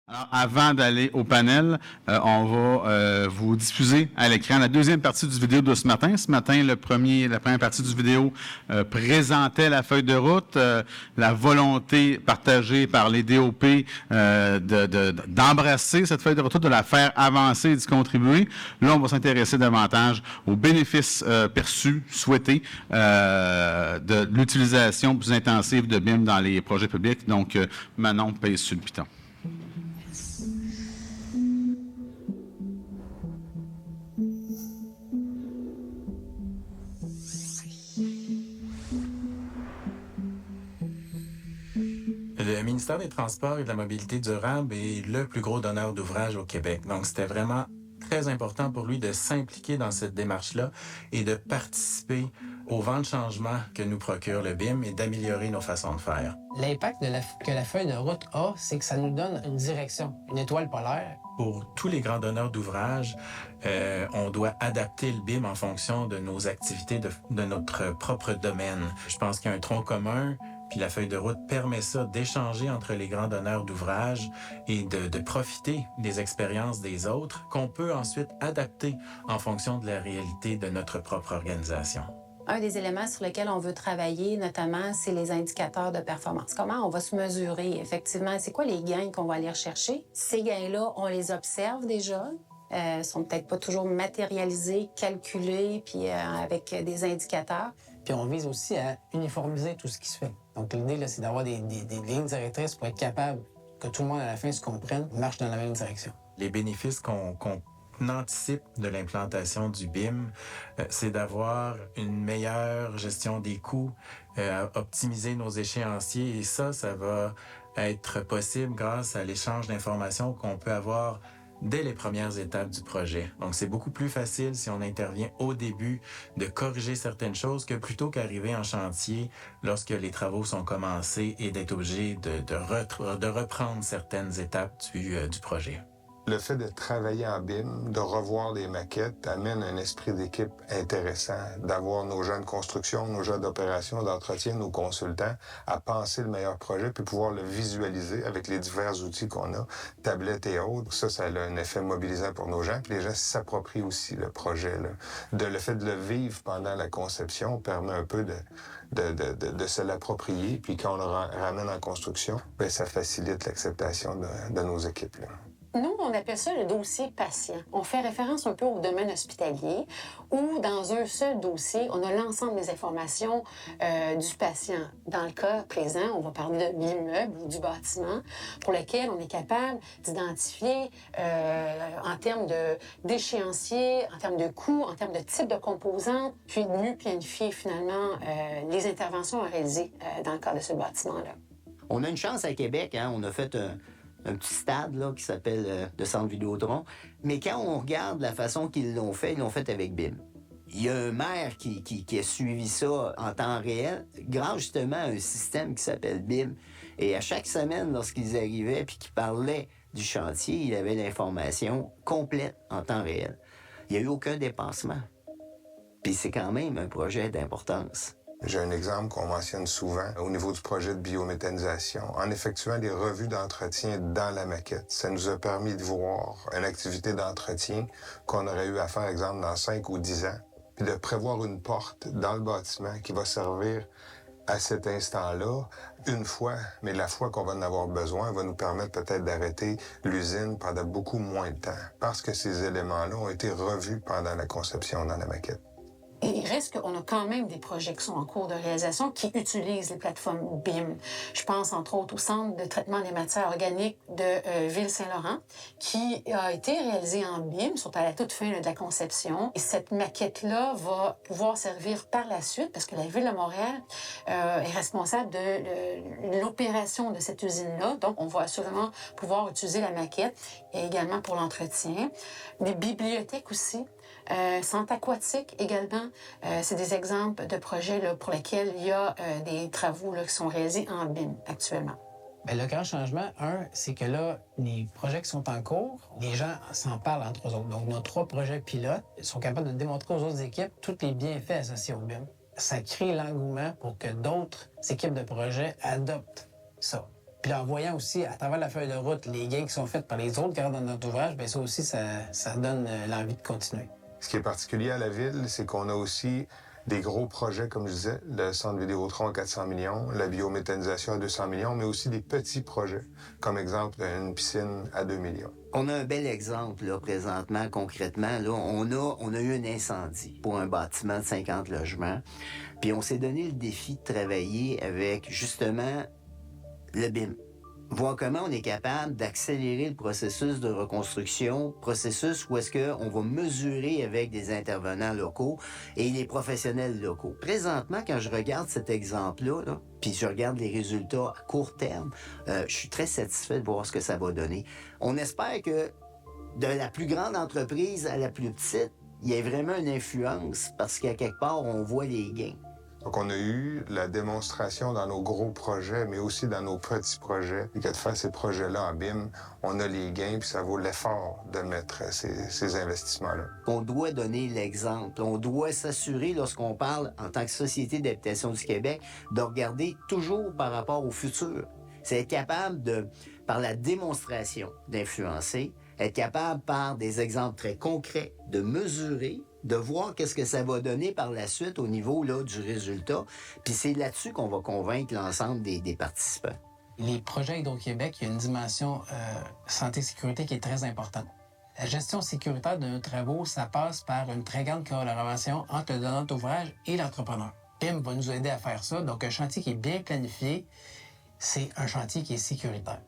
Alors, avant d'aller au panel, on va vous diffuser à l'écran la deuxième partie du vidéo de ce matin. Ce matin, la première partie du vidéo présentait la feuille de route, la volonté partagée par les DOP d'embrasser cette feuille de route, de la faire avancer et d'y contribuer. Là, on va s'intéresser davantage aux bénéfices perçus, souhaités de l'utilisation plus intensive de BIM dans les projets publics. Donc, Manon pèse sur le piton. Le ministère des Transports et de la Mobilité durable est le plus gros donneur d'ouvrages au Québec. Donc, c'était vraiment très important pour lui de s'impliquer dans cette démarche-là et de participer au vent de changement que nous procure le BIM et d'améliorer nos façons de faire. L'impact que la feuille de route a, c'est que ça nous donne une direction, une étoile polaire. Pour tous les grands donneurs d'ouvrages, on doit adapter le BIM en fonction de nos activités, de notre propre domaine. Je pense qu'il y a un tronc commun, puis la feuille de route permet ça, d'échanger entre les grands donneurs d'ouvrages et de profiter des expériences des autres qu'on peut ensuite adapter en fonction de la réalité de notre propre organisation. Un des éléments sur lesquels on veut travailler, notamment, c'est les indicateurs de performance. Comment on va se mesurer, effectivement? C'est quoi les gains qu'on va aller rechercher? Ces gains-là, on les observe déjà. Sont peut-être pas toujours matérialisés, calculés, puis avec des indicateurs. Puis on vise aussi à uniformiser tout ce qui se fait. Donc l'idée, là, c'est d'avoir des lignes directrices pour être capable que tout le monde, à la fin, se comprenne, marche dans la même direction. Les bénéfices qu'on anticipe de l'implantation du BIM, c'est d'avoir une meilleure gestion des coûts, optimiser nos échéanciers, et ça va être possible grâce à l'échange d'informations qu'on peut avoir dès les premières étapes du projet. Donc, c'est beaucoup plus facile si on intervient au début de corriger certaines choses que plutôt qu'arriver en chantier lorsque les travaux sont commencés et d'être obligé de reprendre certaines étapes du projet. Le fait de travailler en BIM, de revoir les maquettes, amène un esprit d'équipe intéressant, d'avoir nos gens de construction, nos gens d'opération, d'entretien, nos consultants, à penser le meilleur projet, puis pouvoir le visualiser avec les divers outils qu'on a, tablettes et autres. Ça a un effet mobilisant pour nos gens, puis les gens s'approprient aussi le projet. Le fait de le vivre pendant la conception permet un peu de se l'approprier, puis quand on le ramène en construction, bien, ça facilite l'acceptation de nos équipes, là. Nous, on appelle ça le dossier patient. On fait référence un peu au domaine hospitalier où, dans un seul dossier, on a l'ensemble des informations du patient. Dans le cas présent, on va parler de l'immeuble ou du bâtiment pour lequel on est capable d'identifier en termes d'échéancier, en termes de coûts, en termes de type de composants, puis de mieux planifier finalement les interventions à réaliser dans le cadre de ce bâtiment-là. On a une chance à Québec, hein? On a fait un petit stade là, qui s'appelle le Centre Vidéotron. Mais quand on regarde la façon qu'ils l'ont fait avec BIM. Il y a un maire qui a suivi ça en temps réel grâce justement à un système qui s'appelle BIM. Et à chaque semaine, lorsqu'ils arrivaient puis qu'ils parlaient du chantier, il avait l'information complète en temps réel. Il n'y a eu aucun dépassement. Puis c'est quand même un projet d'importance. J'ai un exemple qu'on mentionne souvent au niveau du projet de biométhanisation. En effectuant des revues d'entretien dans la maquette, ça nous a permis de voir une activité d'entretien qu'on aurait eu à faire, exemple, dans 5 ou 10 ans, puis de prévoir une porte dans le bâtiment qui va servir à cet instant-là, une fois, mais la fois qu'on va en avoir besoin va nous permettre peut-être d'arrêter l'usine pendant beaucoup moins de temps, parce que ces éléments-là ont été revus pendant la conception dans la maquette. Et il reste qu'on a quand même des projets qui sont en cours de réalisation qui utilisent les plateformes BIM. Je pense entre autres au Centre de traitement des matières organiques de Ville-Saint-Laurent qui a été réalisé en BIM, surtout à la toute fin de la conception. Et cette maquette-là va pouvoir servir par la suite parce que la Ville de Montréal est responsable de l'opération de cette usine-là. Donc, on va assurément pouvoir utiliser la maquette et également pour l'entretien. Des bibliothèques aussi. Centre aquatique également, c'est des exemples de projets là, pour lesquels il y a des travaux là, qui sont réalisés en BIM actuellement. Bien, le grand changement, c'est que là, les projets qui sont en cours, les gens s'en parlent entre eux autres. Donc, nos 3 projets pilotes sont capables de démontrer aux autres équipes tous les bienfaits associés au BIM. Ça crée l'engouement pour que d'autres équipes de projets adoptent ça. Puis en voyant aussi, à travers la feuille de route, les gains qui sont faits par les autres gardes dans notre ouvrage, bien ça aussi, ça donne l'envie de continuer. Ce qui est particulier à la Ville, c'est qu'on a aussi des gros projets, comme je disais, le centre Vidéotron à 400 millions, la biométhanisation à 200 millions, mais aussi des petits projets, comme exemple une piscine à 2 millions. On a un bel exemple, là, présentement, concrètement. Là, on a eu un incendie pour un bâtiment de 50 logements. Puis on s'est donné le défi de travailler avec, justement, le BIM. Voir comment on est capable d'accélérer le processus de reconstruction, processus où est-ce qu'on va mesurer avec des intervenants locaux et les professionnels locaux. Présentement, quand je regarde cet exemple-là, là, puis je regarde les résultats à court terme, je suis très satisfait de voir ce que ça va donner. On espère que de la plus grande entreprise à la plus petite, il y ait vraiment une influence parce qu'à quelque part, on voit les gains. Donc, on a eu la démonstration dans nos gros projets, mais aussi dans nos petits projets. Et que de faire ces projets-là en BIM, on a les gains, puis ça vaut l'effort de mettre ces investissements-là. On doit donner l'exemple. On doit s'assurer, lorsqu'on parle en tant que Société d'habitation du Québec, de regarder toujours par rapport au futur. C'est être capable de, par la démonstration, d'influencer, être capable, par des exemples très concrets, de mesurer, de voir qu'est-ce que ça va donner par la suite au niveau là, du résultat. Puis c'est là-dessus qu'on va convaincre l'ensemble des participants. Les projets Hydro-Québec, il y a une dimension santé-sécurité qui est très importante. La gestion sécuritaire de nos travaux, ça passe par une très grande collaboration entre le donneur d'ouvrage et l'entrepreneur. BIM va nous aider à faire ça. Donc, un chantier qui est bien planifié, c'est un chantier qui est sécuritaire.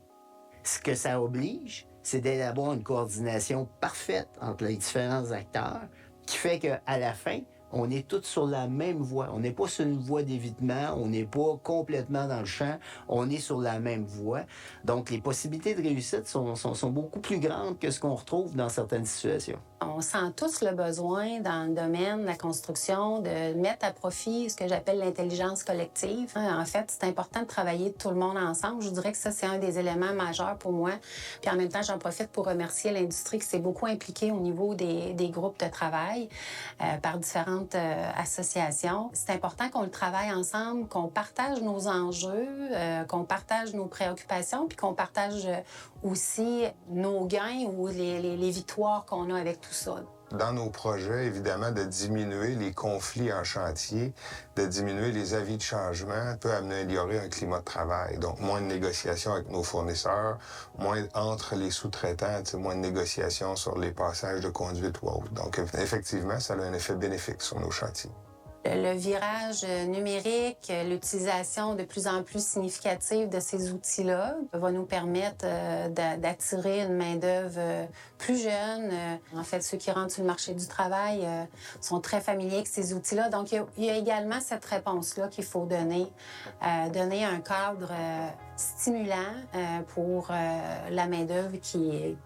Ce que ça oblige, c'est d'avoir une coordination parfaite entre les différents acteurs qui fait qu'à la fin, on est tous sur la même voie. On n'est pas sur une voie d'évitement, on n'est pas complètement dans le champ, on est sur la même voie. Donc, les possibilités de réussite sont beaucoup plus grandes que ce qu'on retrouve dans certaines situations. On sent tous le besoin dans le domaine de la construction de mettre à profit ce que j'appelle l'intelligence collective. En fait, c'est important de travailler tout le monde ensemble. Je dirais que ça, c'est un des éléments majeurs pour moi. Puis en même temps, j'en profite pour remercier l'industrie qui s'est beaucoup impliquée au niveau des groupes de travail par différentes associations. C'est important qu'on le travaille ensemble, qu'on partage nos enjeux, qu'on partage nos préoccupations, puis qu'on partage aussi nos gains ou les victoires qu'on a avec tout ça. Dans nos projets, évidemment, de diminuer les conflits en chantier, de diminuer les avis de changement peut améliorer un climat de travail. Donc, moins de négociations avec nos fournisseurs, moins entre les sous-traitants, moins de négociations sur les passages de conduite ou autre. Donc, effectivement, ça a un effet bénéfique sur nos chantiers. Le virage numérique, l'utilisation de plus en plus significative de ces outils-là va nous permettre d'attirer une main-d'œuvre plus jeune. En fait, ceux qui rentrent sur le marché du travail sont très familiers avec ces outils-là. Donc, il y a également cette réponse-là qu'il faut donner. Donner un cadre stimulant pour la main-d'œuvre qui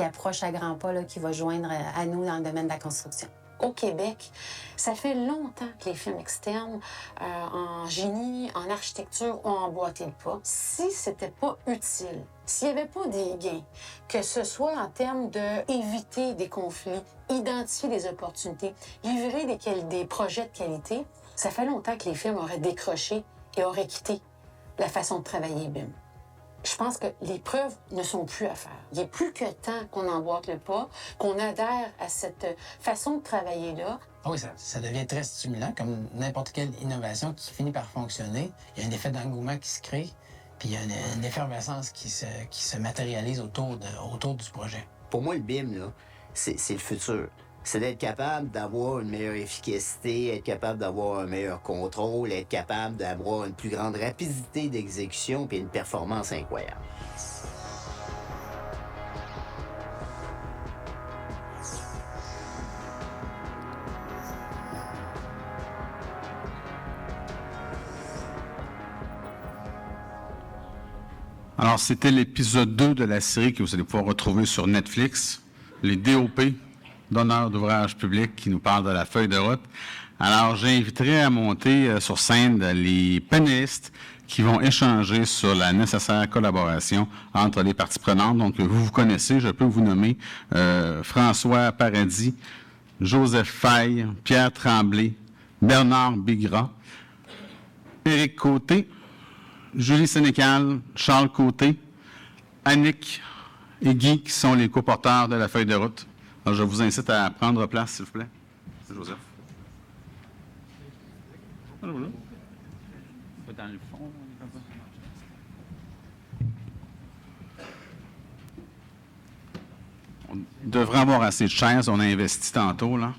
approche à grands pas, là, qui va joindre à nous dans le domaine de la construction. Au Québec, ça fait longtemps que les firmes externes en génie, en architecture ont emboîté le pas. Si c'était pas utile, s'il n'y avait pas des gains, que ce soit en termes d'éviter des conflits, identifier des opportunités, livrer des projets de qualité, ça fait longtemps que les firmes auraient décroché et auraient quitté la façon de travailler BIM. Je pense que les preuves ne sont plus à faire. Il n'est plus que temps qu'on emboîte le pas, qu'on adhère à cette façon de travailler-là. Oui, ça devient très stimulant, comme n'importe quelle innovation qui finit par fonctionner. Il y a un effet d'engouement qui se crée, puis il y a une effervescence qui se matérialise autour du projet. Pour moi, le BIM, là, c'est le futur. C'est d'être capable d'avoir une meilleure efficacité, être capable d'avoir un meilleur contrôle, être capable d'avoir une plus grande rapidité d'exécution et une performance incroyable. Alors, c'était l'épisode 2 de la série que vous allez pouvoir retrouver sur Netflix, les DOP, donneurs d'ouvrage public, qui nous parlent de la feuille de route. Alors, j'inviterai à monter sur scène les panélistes qui vont échanger sur la nécessaire collaboration entre les parties prenantes. Donc, vous connaissez, je peux vous nommer François Paradis, Joseph Faye, Pierre Tremblay, Bernard Bigras, Éric Côté, Julie Sénécal, Charles Côté, Annick et Guy, qui sont les coporteurs de la feuille de route. Alors, je vous incite à prendre place, s'il vous plaît. C'est Joseph. Dans le fond, on devrait avoir assez de chaises. On a investi tantôt, là.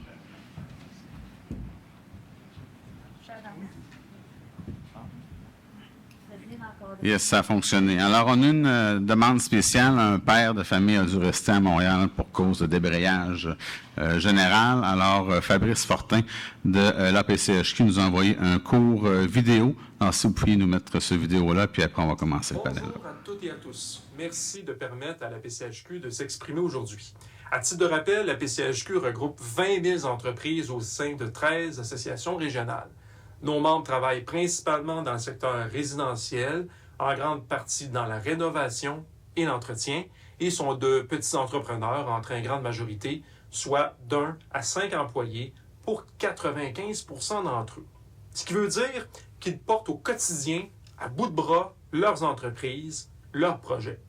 Yes, ça a fonctionné. Alors, on a une demande spéciale. Un père de famille a dû rester à Montréal pour cause de débrayage général. Alors, Fabrice Fortin de l'APCHQ nous a envoyé un court vidéo. Alors, si vous pouviez nous mettre ce vidéo-là, puis après, on va commencer le panel. Bonjour à toutes et à tous. Merci de permettre à la PCHQ de s'exprimer aujourd'hui. À titre de rappel, la PCHQ regroupe 20 000 entreprises au sein de 13 associations régionales. Nos membres travaillent principalement dans le secteur résidentiel, en grande partie dans la rénovation et l'entretien, et sont de petits entrepreneurs en très grande majorité, soit d'1 à 5 employés pour 95% d'entre eux. Ce qui veut dire qu'ils portent au quotidien, à bout de bras, leurs entreprises, leurs projets.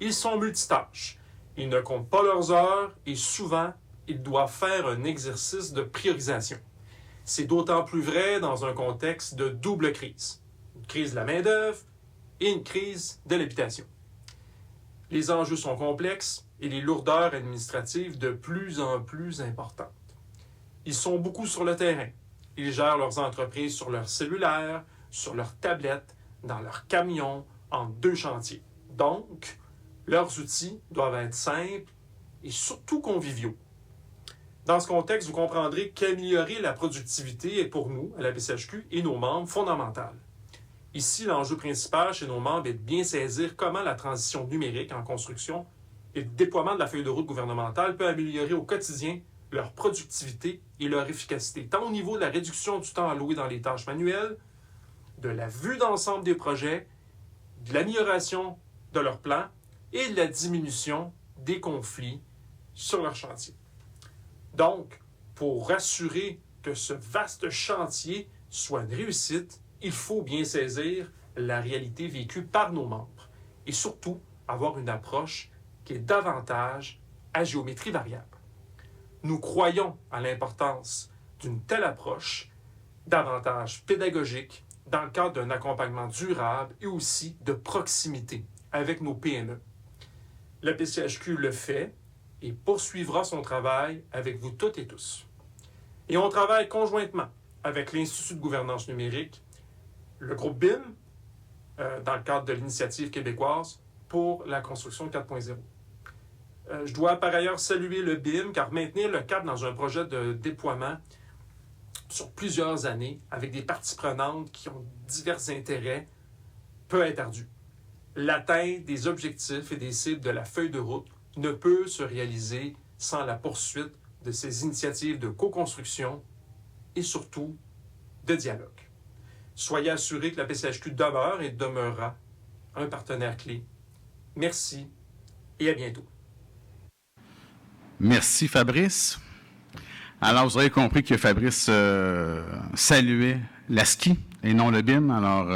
Ils sont multitâches. Ils ne comptent pas leurs heures et souvent, ils doivent faire un exercice de priorisation. C'est d'autant plus vrai dans un contexte de double crise. Une crise de la main-d'œuvre et une crise de l'habitation. Les enjeux sont complexes et les lourdeurs administratives de plus en plus importantes. Ils sont beaucoup sur le terrain. Ils gèrent leurs entreprises sur leur cellulaire, sur leur tablette, dans leur camion, en 2 chantiers. Donc, leurs outils doivent être simples et surtout conviviaux. Dans ce contexte, vous comprendrez qu'améliorer la productivité est pour nous, à la PCHQ et nos membres, fondamental. Ici, l'enjeu principal chez nos membres est de bien saisir comment la transition numérique en construction et le déploiement de la feuille de route gouvernementale peut améliorer au quotidien leur productivité et leur efficacité, tant au niveau de la réduction du temps alloué dans les tâches manuelles, de la vue d'ensemble des projets, de l'amélioration de leurs plans et de la diminution des conflits sur leur chantier. Donc, pour assurer que ce vaste chantier soit une réussite, il faut bien saisir la réalité vécue par nos membres et surtout avoir une approche qui est davantage à géométrie variable. Nous croyons à l'importance d'une telle approche, davantage pédagogique, dans le cadre d'un accompagnement durable et aussi de proximité avec nos PME. La PCHQ le fait et poursuivra son travail avec vous toutes et tous. Et on travaille conjointement avec l'Institut de gouvernance numérique, le groupe BIM, dans le cadre de l'initiative québécoise pour la construction 4.0. Je dois par ailleurs saluer le BIM, car maintenir le cap dans un projet de déploiement sur plusieurs années, avec des parties prenantes qui ont divers intérêts, peut être ardu. L'atteinte des objectifs et des cibles de la feuille de route ne peut se réaliser sans la poursuite de ces initiatives de co-construction et surtout de dialogue. Soyez assurés que la PCHQ demeure et demeurera un partenaire clé. Merci et à bientôt. Merci, Fabrice. Alors, vous aurez compris que Fabrice saluait l'ASCI et non le BIM. Alors,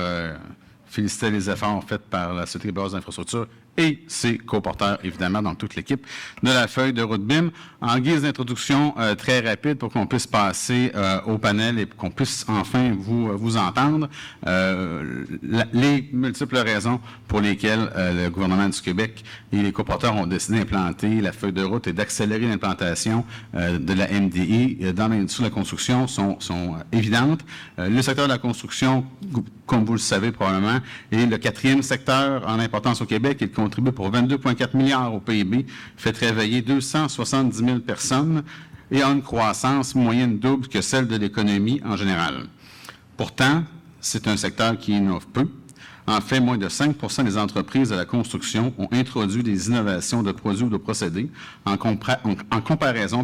féliciter les efforts faits par la Société québécoise d'infrastructure et ses coporteurs, évidemment, donc toute l'équipe de la feuille de route BIM. En guise d'introduction très rapide pour qu'on puisse passer au panel et qu'on puisse enfin vous entendre, les multiples raisons pour lesquelles le gouvernement du Québec et les coporteurs ont décidé d'implanter la feuille de route et d'accélérer l'implantation de la MDI dans l'industrie de la construction sont évidentes. Le secteur de la construction, comme vous le savez probablement, est le 4e secteur en importance au Québec. Il contribue pour 22,4 milliards au PIB, fait travailler 270 000 personnes et a une croissance moyenne double que celle de l'économie en général. Pourtant, c'est un secteur qui innove peu. En fait, moins de 5 des entreprises de la construction ont introduit des innovations de produits ou de procédés en comparaison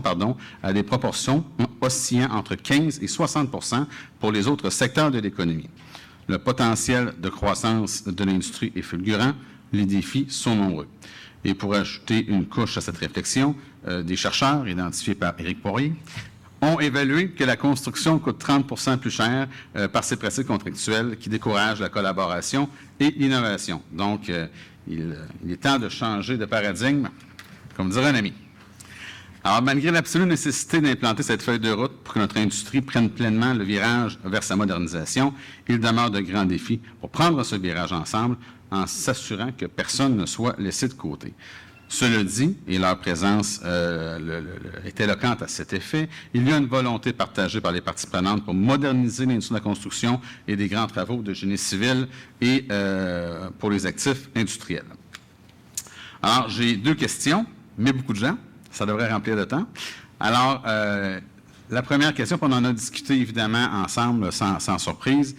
à des proportions oscillant entre 15 et 60 pour les autres secteurs de l'économie. Le potentiel de croissance de l'industrie est fulgurant, les défis sont nombreux. Et pour ajouter une couche à cette réflexion, des chercheurs identifiés par Éric Poirier ont évalué que la construction coûte 30 plus cher par ces pratiques contractuelles qui découragent la collaboration et l'innovation. Donc, il est temps de changer de paradigme, comme dirait un ami. Alors, malgré l'absolue nécessité d'implanter cette feuille de route pour que notre industrie prenne pleinement le virage vers sa modernisation, il demeure de grands défis pour prendre ce virage ensemble en s'assurant que personne ne soit laissé de côté. Cela dit, et leur présence est éloquente à cet effet, il y a une volonté partagée par les parties prenantes pour moderniser l'industrie de la construction et des grands travaux de génie civil et pour les actifs industriels. Alors, j'ai 2 questions, mais beaucoup de gens. Ça devrait remplir le temps. Alors, la première question, puis on en a discuté évidemment ensemble, sans surprise,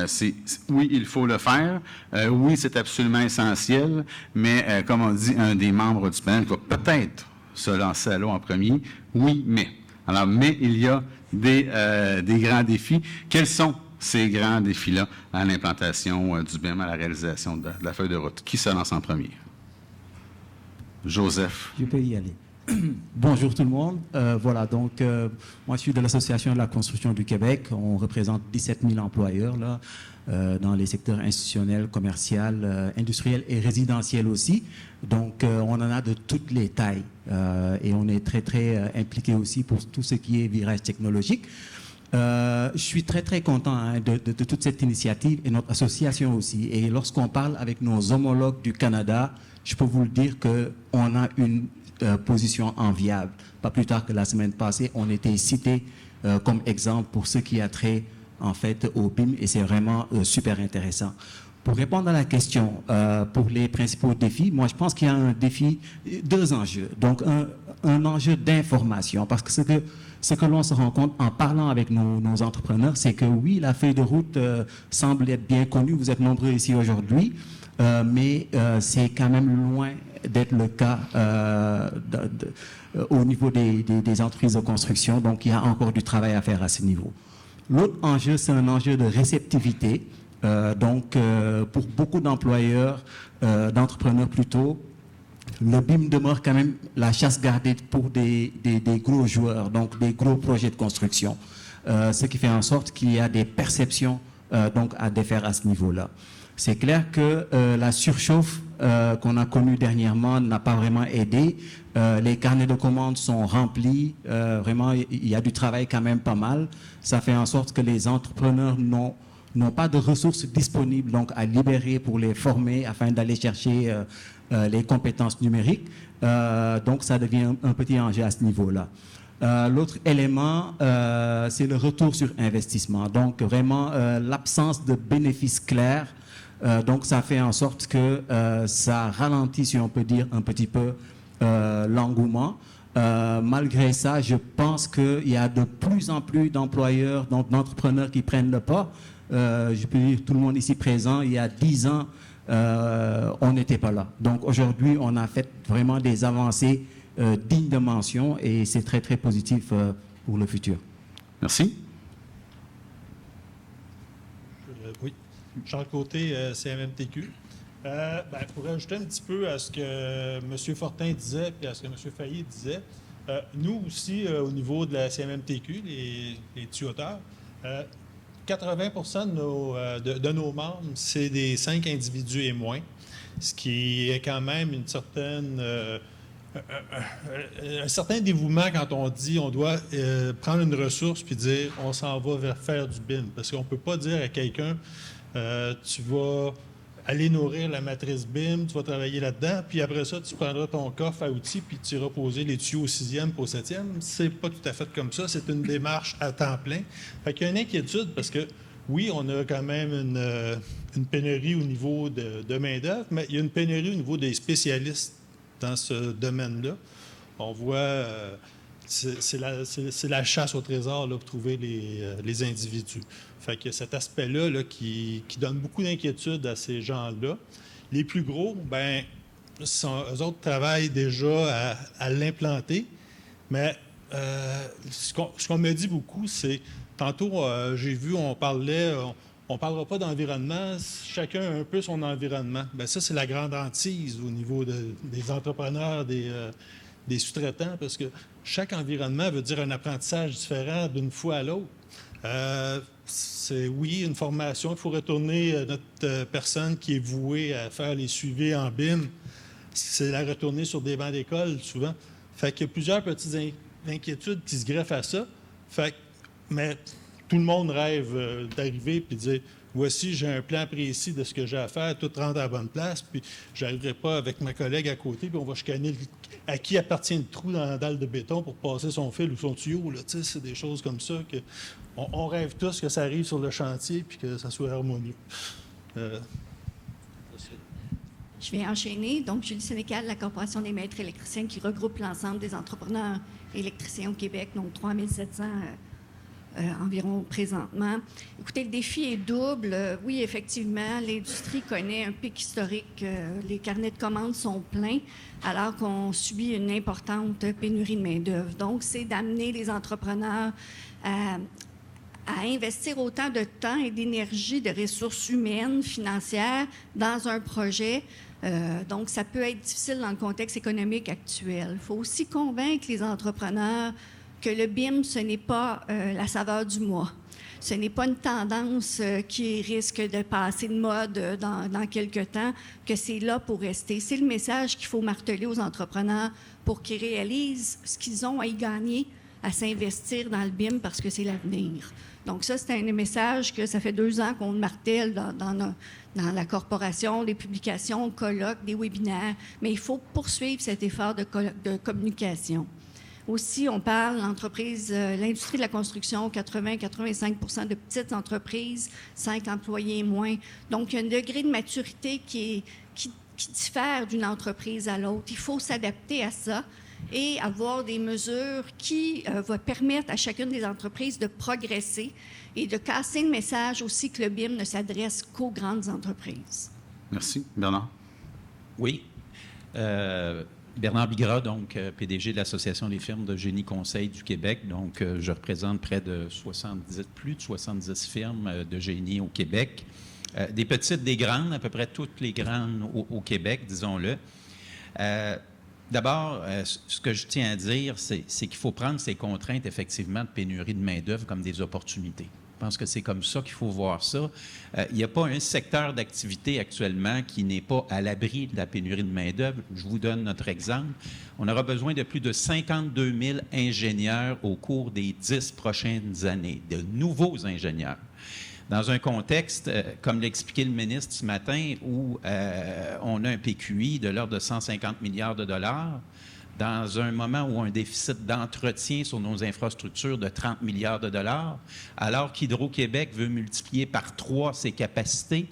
c'est oui, il faut le faire. Oui, c'est absolument essentiel, mais comme on dit, un des membres du panel va peut-être se lancer à l'eau en premier. Oui, mais. Alors, mais il y a des grands défis. Quels sont ces grands défis-là à l'implantation du BIM, à la réalisation de la feuille de route? Qui se lance en premier? Joseph. Je peux y aller. Bonjour tout le monde. Voilà, donc moi je suis de l'Association de la construction du Québec. On représente 17 000 employeurs là, dans les secteurs institutionnels, commercial, industriel et résidentiel aussi. Donc on en a de toutes les tailles et on est très très impliqué aussi pour tout ce qui est virage technologique. Je suis très très content de toute cette initiative et notre association aussi. Et lorsqu'on parle avec nos homologues du Canada, je peux vous le dire qu'on a une position enviable. Pas plus tard que la semaine passée, on était cité comme exemple pour ce qui a trait en fait au BIM et c'est vraiment super intéressant. Pour répondre à la question, pour les principaux défis, moi je pense qu'il y a un défi, 2 enjeux. Donc un enjeu d'information, parce que ce que l'on se rend compte en parlant avec nos entrepreneurs, c'est que oui, la feuille de route semble être bien connue, vous êtes nombreux ici aujourd'hui, mais c'est quand même loin d'être le cas au niveau des entreprises de construction. Donc, il y a encore du travail à faire à ce niveau. L'autre enjeu, c'est un enjeu de réceptivité. Pour beaucoup d'employeurs, d'entrepreneurs plutôt, le BIM demeure quand même la chasse gardée pour des gros joueurs, donc des gros projets de construction. Ce qui fait en sorte qu'il y a des perceptions donc à défaire à ce niveau-là. C'est clair que la surchauffe qu'on a connue dernièrement n'a pas vraiment aidé. Les carnets de commandes sont remplis. Vraiment, il y a du travail quand même pas mal. Ça fait en sorte que les entrepreneurs n'ont pas de ressources disponibles donc à libérer pour les former afin d'aller chercher les compétences numériques. Donc, ça devient un petit enjeu à ce niveau-là. L'autre élément, c'est le retour sur investissement. Donc, vraiment, l'absence de bénéfices clairs. Donc, ça fait en sorte que ça ralentit, si on peut dire, un petit peu l'engouement. Malgré ça, je pense qu'il y a de plus en plus d'employeurs, donc d'entrepreneurs qui prennent le pas. Je peux dire, tout le monde ici présent, il y a 10 ans, on n'était pas là. Donc, aujourd'hui, on a fait vraiment des avancées dignes de mention et c'est très, très positif pour le futur. Merci. Oui. Charles Côté, CMMTQ. Pour ajouter un petit peu à ce que M. Fortin disait et à ce que M. Failly disait, nous aussi, au niveau de la CMMTQ, les tuyauteurs, 80% de nos membres, c'est des 5 individus et moins, ce qui est quand même une certaine... un certain dévouement quand on dit on doit prendre une ressource puis dire on s'en va vers faire du BIM. Parce qu'on ne peut pas dire à quelqu'un tu vas aller nourrir la matrice BIM, tu vas travailler là-dedans, puis après ça, tu prendras ton coffre à outils puis tu iras poser les tuyaux au 6e puis au 7e. C'est pas tout à fait comme ça. C'est une démarche à temps plein. Fait qu'il y a une inquiétude parce que oui, on a quand même une pénurie au niveau de main-d'œuvre, mais il y a une pénurie au niveau des spécialistes dans ce domaine-là. On voit, c'est la chasse au trésor là, pour trouver les individus. Fait que cet aspect-là là, qui donne beaucoup d'inquiétude à ces gens-là. Les plus gros, eux autres travaillent déjà à l'implanter, mais ce qu'on me dit beaucoup, c'est, tantôt, j'ai vu, on ne parlera pas d'environnement, chacun a un peu son environnement. Ça, c'est la grande hantise au niveau des entrepreneurs, des sous-traitants, parce que chaque environnement veut dire un apprentissage différent d'une fois à l'autre. C'est, oui, une formation. Il faut retourner notre personne qui est vouée à faire les suivis en BIM. C'est la retourner sur des bancs d'école, souvent. Fait qu'il y a plusieurs petites inquiétudes qui se greffent à ça. Mais tout le monde rêve d'arriver et de dire « Voici, j'ai un plan précis de ce que j'ai à faire, tout rentre à la bonne place, puis je n'arriverai pas avec ma collègue à côté, puis on va chicaner à qui appartient le trou dans la dalle de béton pour passer son fil ou son tuyau. » C'est des choses comme ça que on rêve tous que ça arrive sur le chantier puis que ça soit harmonieux. Je vais enchaîner. Donc, Julie Sénécal, la Corporation des maîtres électriciens qui regroupe l'ensemble des entrepreneurs électriciens au Québec, donc 3700 environ présentement. Écoutez, le défi est double. Oui, effectivement, l'industrie connaît un pic historique. Les carnets de commandes sont pleins alors qu'on subit une importante pénurie de main-d'œuvre. Donc, c'est d'amener les entrepreneurs à investir autant de temps et d'énergie, de ressources humaines, financières dans un projet. Donc, ça peut être difficile dans le contexte économique actuel. Il faut aussi convaincre les entrepreneurs que le BIM, ce n'est pas la saveur du mois. Ce n'est pas une tendance qui risque de passer de mode dans quelques temps, que c'est là pour rester. C'est le message qu'il faut marteler aux entrepreneurs pour qu'ils réalisent ce qu'ils ont à y gagner, à s'investir dans le BIM parce que c'est l'avenir. Donc ça, c'est un message que ça fait 2 ans qu'on martèle dans la corporation, des publications, colloques, des webinaires, mais il faut poursuivre cet effort de communication. Aussi, on parle l'industrie de la construction, 80-85% de petites entreprises, 5 employés et moins. Donc, il y a un degré de maturité qui diffère d'une entreprise à l'autre. Il faut s'adapter à ça et avoir des mesures qui vont permettre à chacune des entreprises de progresser et de casser le message aussi que le BIM ne s'adresse qu'aux grandes entreprises. Merci. Bernard? Oui. Bernard Bigras, donc PDG de l'Association des firmes de génie conseil du Québec. Donc, je représente plus de 70 firmes de génie au Québec. Des petites, des grandes, à peu près toutes les grandes au Québec, disons-le. D'abord, ce que je tiens à dire, c'est qu'il faut prendre ces contraintes, effectivement, de pénurie de main-d'œuvre comme des opportunités. Je pense que c'est comme ça qu'il faut voir ça. Il n'y a pas un secteur d'activité actuellement qui n'est pas à l'abri de la pénurie de main-d'œuvre. Je vous donne notre exemple. On aura besoin de plus de 52 000 ingénieurs au cours des 10 prochaines années, de nouveaux ingénieurs. Dans un contexte, comme l'expliquait le ministre ce matin, où on a un PQI de l'ordre de 150 milliards de dollars, dans un moment où un déficit d'entretien sur nos infrastructures de 30 milliards de dollars, alors qu'Hydro-Québec veut multiplier par 3 ses capacités,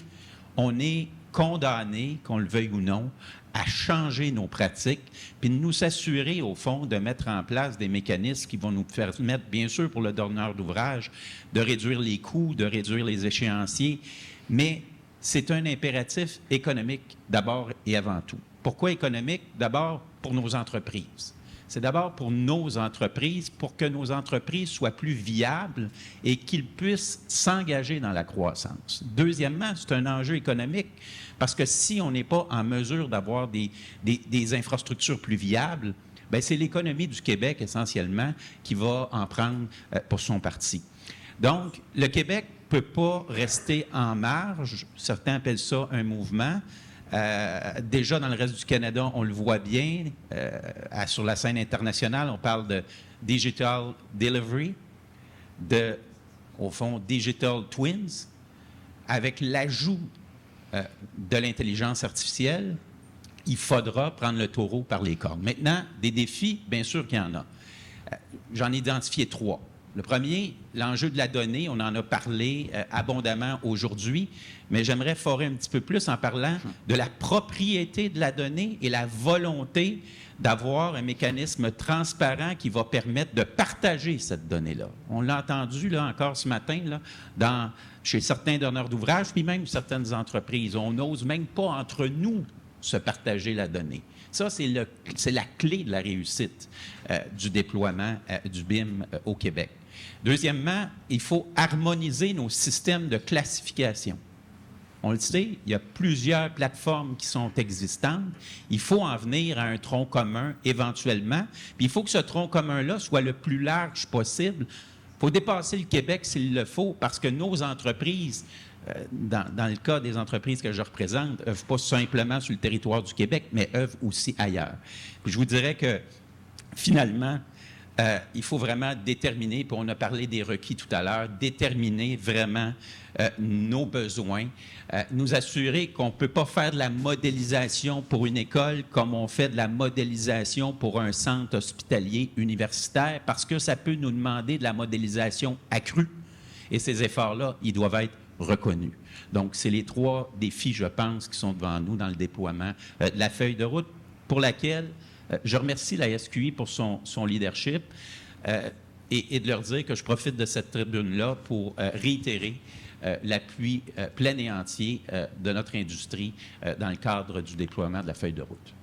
on est condamné, qu'on le veuille ou non, à changer nos pratiques, puis de nous assurer, au fond, de mettre en place des mécanismes qui vont nous permettre, bien sûr, pour le donneur d'ouvrage, de réduire les coûts, de réduire les échéanciers, mais c'est un impératif économique d'abord et avant tout. Pourquoi économique? D'abord, pour nos entreprises. C'est d'abord pour nos entreprises, pour que nos entreprises soient plus viables et qu'ils puissent s'engager dans la croissance. Deuxièmement, c'est un enjeu économique parce que si on n'est pas en mesure d'avoir des infrastructures plus viables, bien, c'est l'économie du Québec essentiellement qui va en prendre pour son parti. Donc, le Québec ne peut pas rester en marge. Certains appellent ça un mouvement. Déjà, dans le reste du Canada, on le voit bien. Sur la scène internationale, on parle de digital delivery, au fond, digital twins, avec l'ajout de l'intelligence artificielle. Il faudra prendre le taureau par les cornes. Maintenant, des défis, bien sûr qu'il y en a. J'en ai identifié 3. Le premier, l'enjeu de la donnée, on en a parlé abondamment aujourd'hui, mais j'aimerais forer un petit peu plus en parlant de la propriété de la donnée et la volonté d'avoir un mécanisme transparent qui va permettre de partager cette donnée-là. On l'a entendu là encore ce matin là, chez certains donneurs d'ouvrage, puis même certaines entreprises. On n'ose même pas entre nous se partager la donnée. Ça, c'est la clé de la réussite du déploiement du BIM au Québec. Deuxièmement, il faut harmoniser nos systèmes de classification. On le sait, il y a plusieurs plateformes qui sont existantes. Il faut en venir à un tronc commun éventuellement. Puis il faut que ce tronc commun-là soit le plus large possible. Il faut dépasser le Québec s'il le faut, parce que nos entreprises, dans le cas des entreprises que je représente, œuvrent pas simplement sur le territoire du Québec, mais œuvrent aussi ailleurs. Puis je vous dirais que, finalement, il faut vraiment déterminer, puis on a parlé des requis tout à l'heure, déterminer vraiment nos besoins, nous assurer qu'on ne peut pas faire de la modélisation pour une école comme on fait de la modélisation pour un centre hospitalier universitaire, parce que ça peut nous demander de la modélisation accrue. Et ces efforts-là, ils doivent être reconnus. Donc, c'est les 3 défis, je pense, qui sont devant nous dans le déploiement de la feuille de route, pour laquelle je remercie la SQI pour son leadership et de leur dire que je profite de cette tribune-là pour réitérer l'appui plein et entier de notre industrie dans le cadre du déploiement de la feuille de route.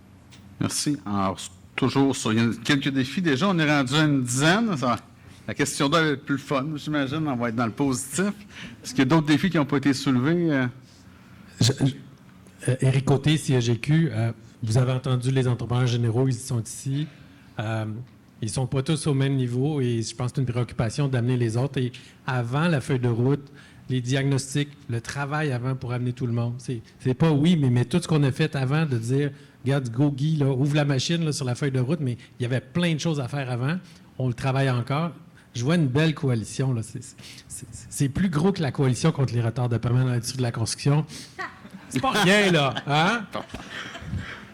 Merci. Alors, toujours sur quelques défis. Déjà, on est rendu à une dizaine. La question d'heure est le plus fun, j'imagine. On va être dans le positif. Est-ce qu'il y a d'autres défis qui n'ont pas été soulevés? Éric Côté, CAGQ, vous avez entendu les entrepreneurs généraux, ils sont ici. Ils ne sont pas tous au même niveau et je pense que c'est une préoccupation d'amener les autres. Et avant la feuille de route, les diagnostics, le travail avant pour amener tout le monde. C'est pas oui, mais tout ce qu'on a fait avant de dire, regarde, go Guy, là, ouvre la machine là, sur la feuille de route, mais il y avait plein de choses à faire avant. On le travaille encore. Je vois une belle coalition. Là. C'est plus gros que la coalition contre les retards de paiement dans l'industrie de la construction. C'est pas rien, là. Hein?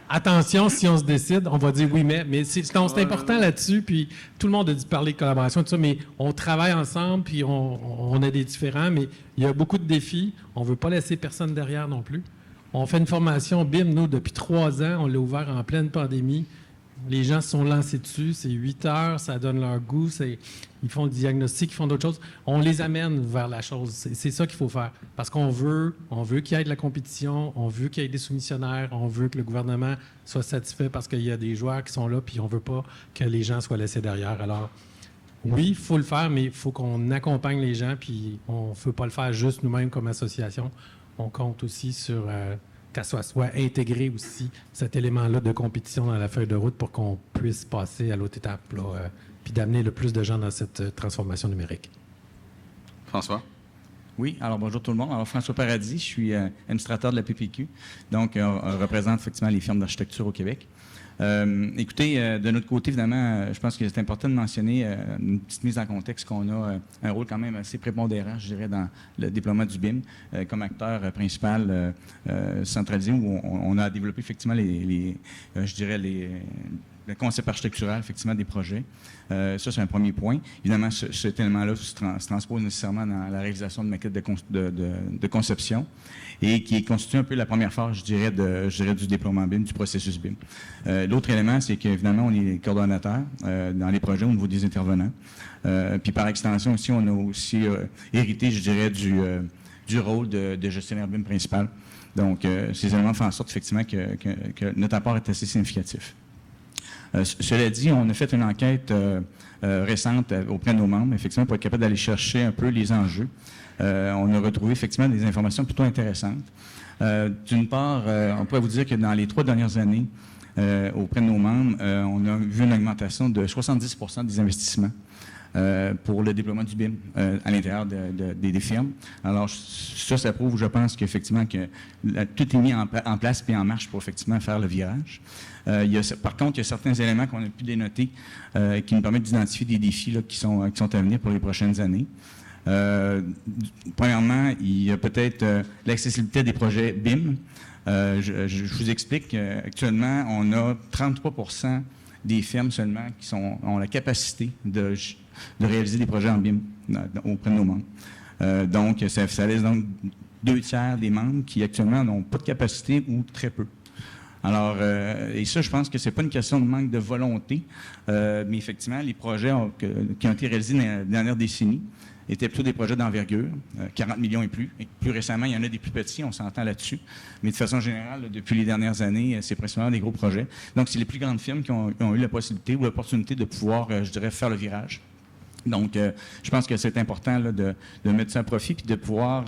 Attention, si on se décide, on va dire oui, mais c'est important là-dessus, puis tout le monde a dit parler de collaboration, tout ça, mais on travaille ensemble, puis on a des différends, mais il y a beaucoup de défis. On ne veut pas laisser personne derrière non plus. On fait une formation BIM, nous, depuis 3 ans. On l'a ouvert en pleine pandémie. Les gens se sont lancés dessus. C'est 8 heures, ça donne leur goût. Ils font le diagnostic, ils font d'autres choses. On les amène vers la chose. C'est ça qu'il faut faire. Parce qu'on veut qu'il y ait de la compétition, on veut qu'il y ait des soumissionnaires, on veut que le gouvernement soit satisfait parce qu'il y a des joueurs qui sont là, puis on ne veut pas que les gens soient laissés derrière. Alors, oui, il faut le faire, mais il faut qu'on accompagne les gens, puis on ne veut pas le faire juste nous-mêmes comme association. On compte aussi sur... qu'elle soit intégrée aussi, cet élément-là de compétition dans la feuille de route pour qu'on puisse passer à l'autre étape, là, puis d'amener le plus de gens dans cette transformation numérique. François? Oui, alors bonjour tout le monde. Alors François Paradis, je suis administrateur de la PPQ, donc on représente effectivement les firmes d'architecture au Québec. Écoutez, de notre côté, évidemment, je pense que c'est important de mentionner une petite mise en contexte qu'on a un rôle quand même assez prépondérant, je dirais, dans le déploiement du BIM comme acteur principal centralisé où on a développé effectivement le concept architectural, effectivement, des projets. Ça, c'est un premier point. Évidemment, cet élément-là se transpose nécessairement dans la réalisation de maquettes de conception et qui constitue un peu la première phase, je dirais, du déploiement BIM, du processus BIM. L'autre élément, c'est qu'évidemment, on est coordonnateur dans les projets au niveau des intervenants. Puis par extension aussi, on a aussi hérité, je dirais, du rôle de gestionnaire BIM principal. Donc, ces éléments font en sorte, effectivement, que notre apport est assez significatif. Cela dit, on a fait une enquête récente auprès de nos membres, effectivement, pour être capable d'aller chercher un peu les enjeux. On a retrouvé effectivement des informations plutôt intéressantes. D'une part, on pourrait vous dire que dans les 3 dernières années, auprès de nos membres, on a vu une augmentation de 70% des investissements pour le déploiement du BIM à l'intérieur des firmes. Alors, ça prouve, je pense, qu'effectivement, que tout est mis en place et en marche pour effectivement faire le virage. Par contre, il y a certains éléments qu'on a pu dénoter qui nous permettent d'identifier des défis là, qui sont à venir pour les prochaines années. Premièrement, il y a peut-être l'accessibilité des projets BIM. Je vous explique qu'actuellement, on a 33% des firmes seulement qui ont la capacité de réaliser des projets en BIM auprès de nos membres. Donc, ça laisse donc 2/3 des membres qui actuellement n'ont pas de capacité ou très peu. Alors, et ça, je pense que c'est pas une question de manque de volonté, mais effectivement, les projets qui ont été réalisés dans la dernière décennie étaient plutôt des projets d'envergure, 40 millions et plus. Et plus récemment, il y en a des plus petits, on s'entend là-dessus. Mais de façon générale, depuis les dernières années, c'est principalement des gros projets. Donc, c'est les plus grandes firmes qui ont eu la possibilité ou l'opportunité de pouvoir, je dirais, faire le virage. Donc, je pense que c'est important là, de mettre ça à profit puis de pouvoir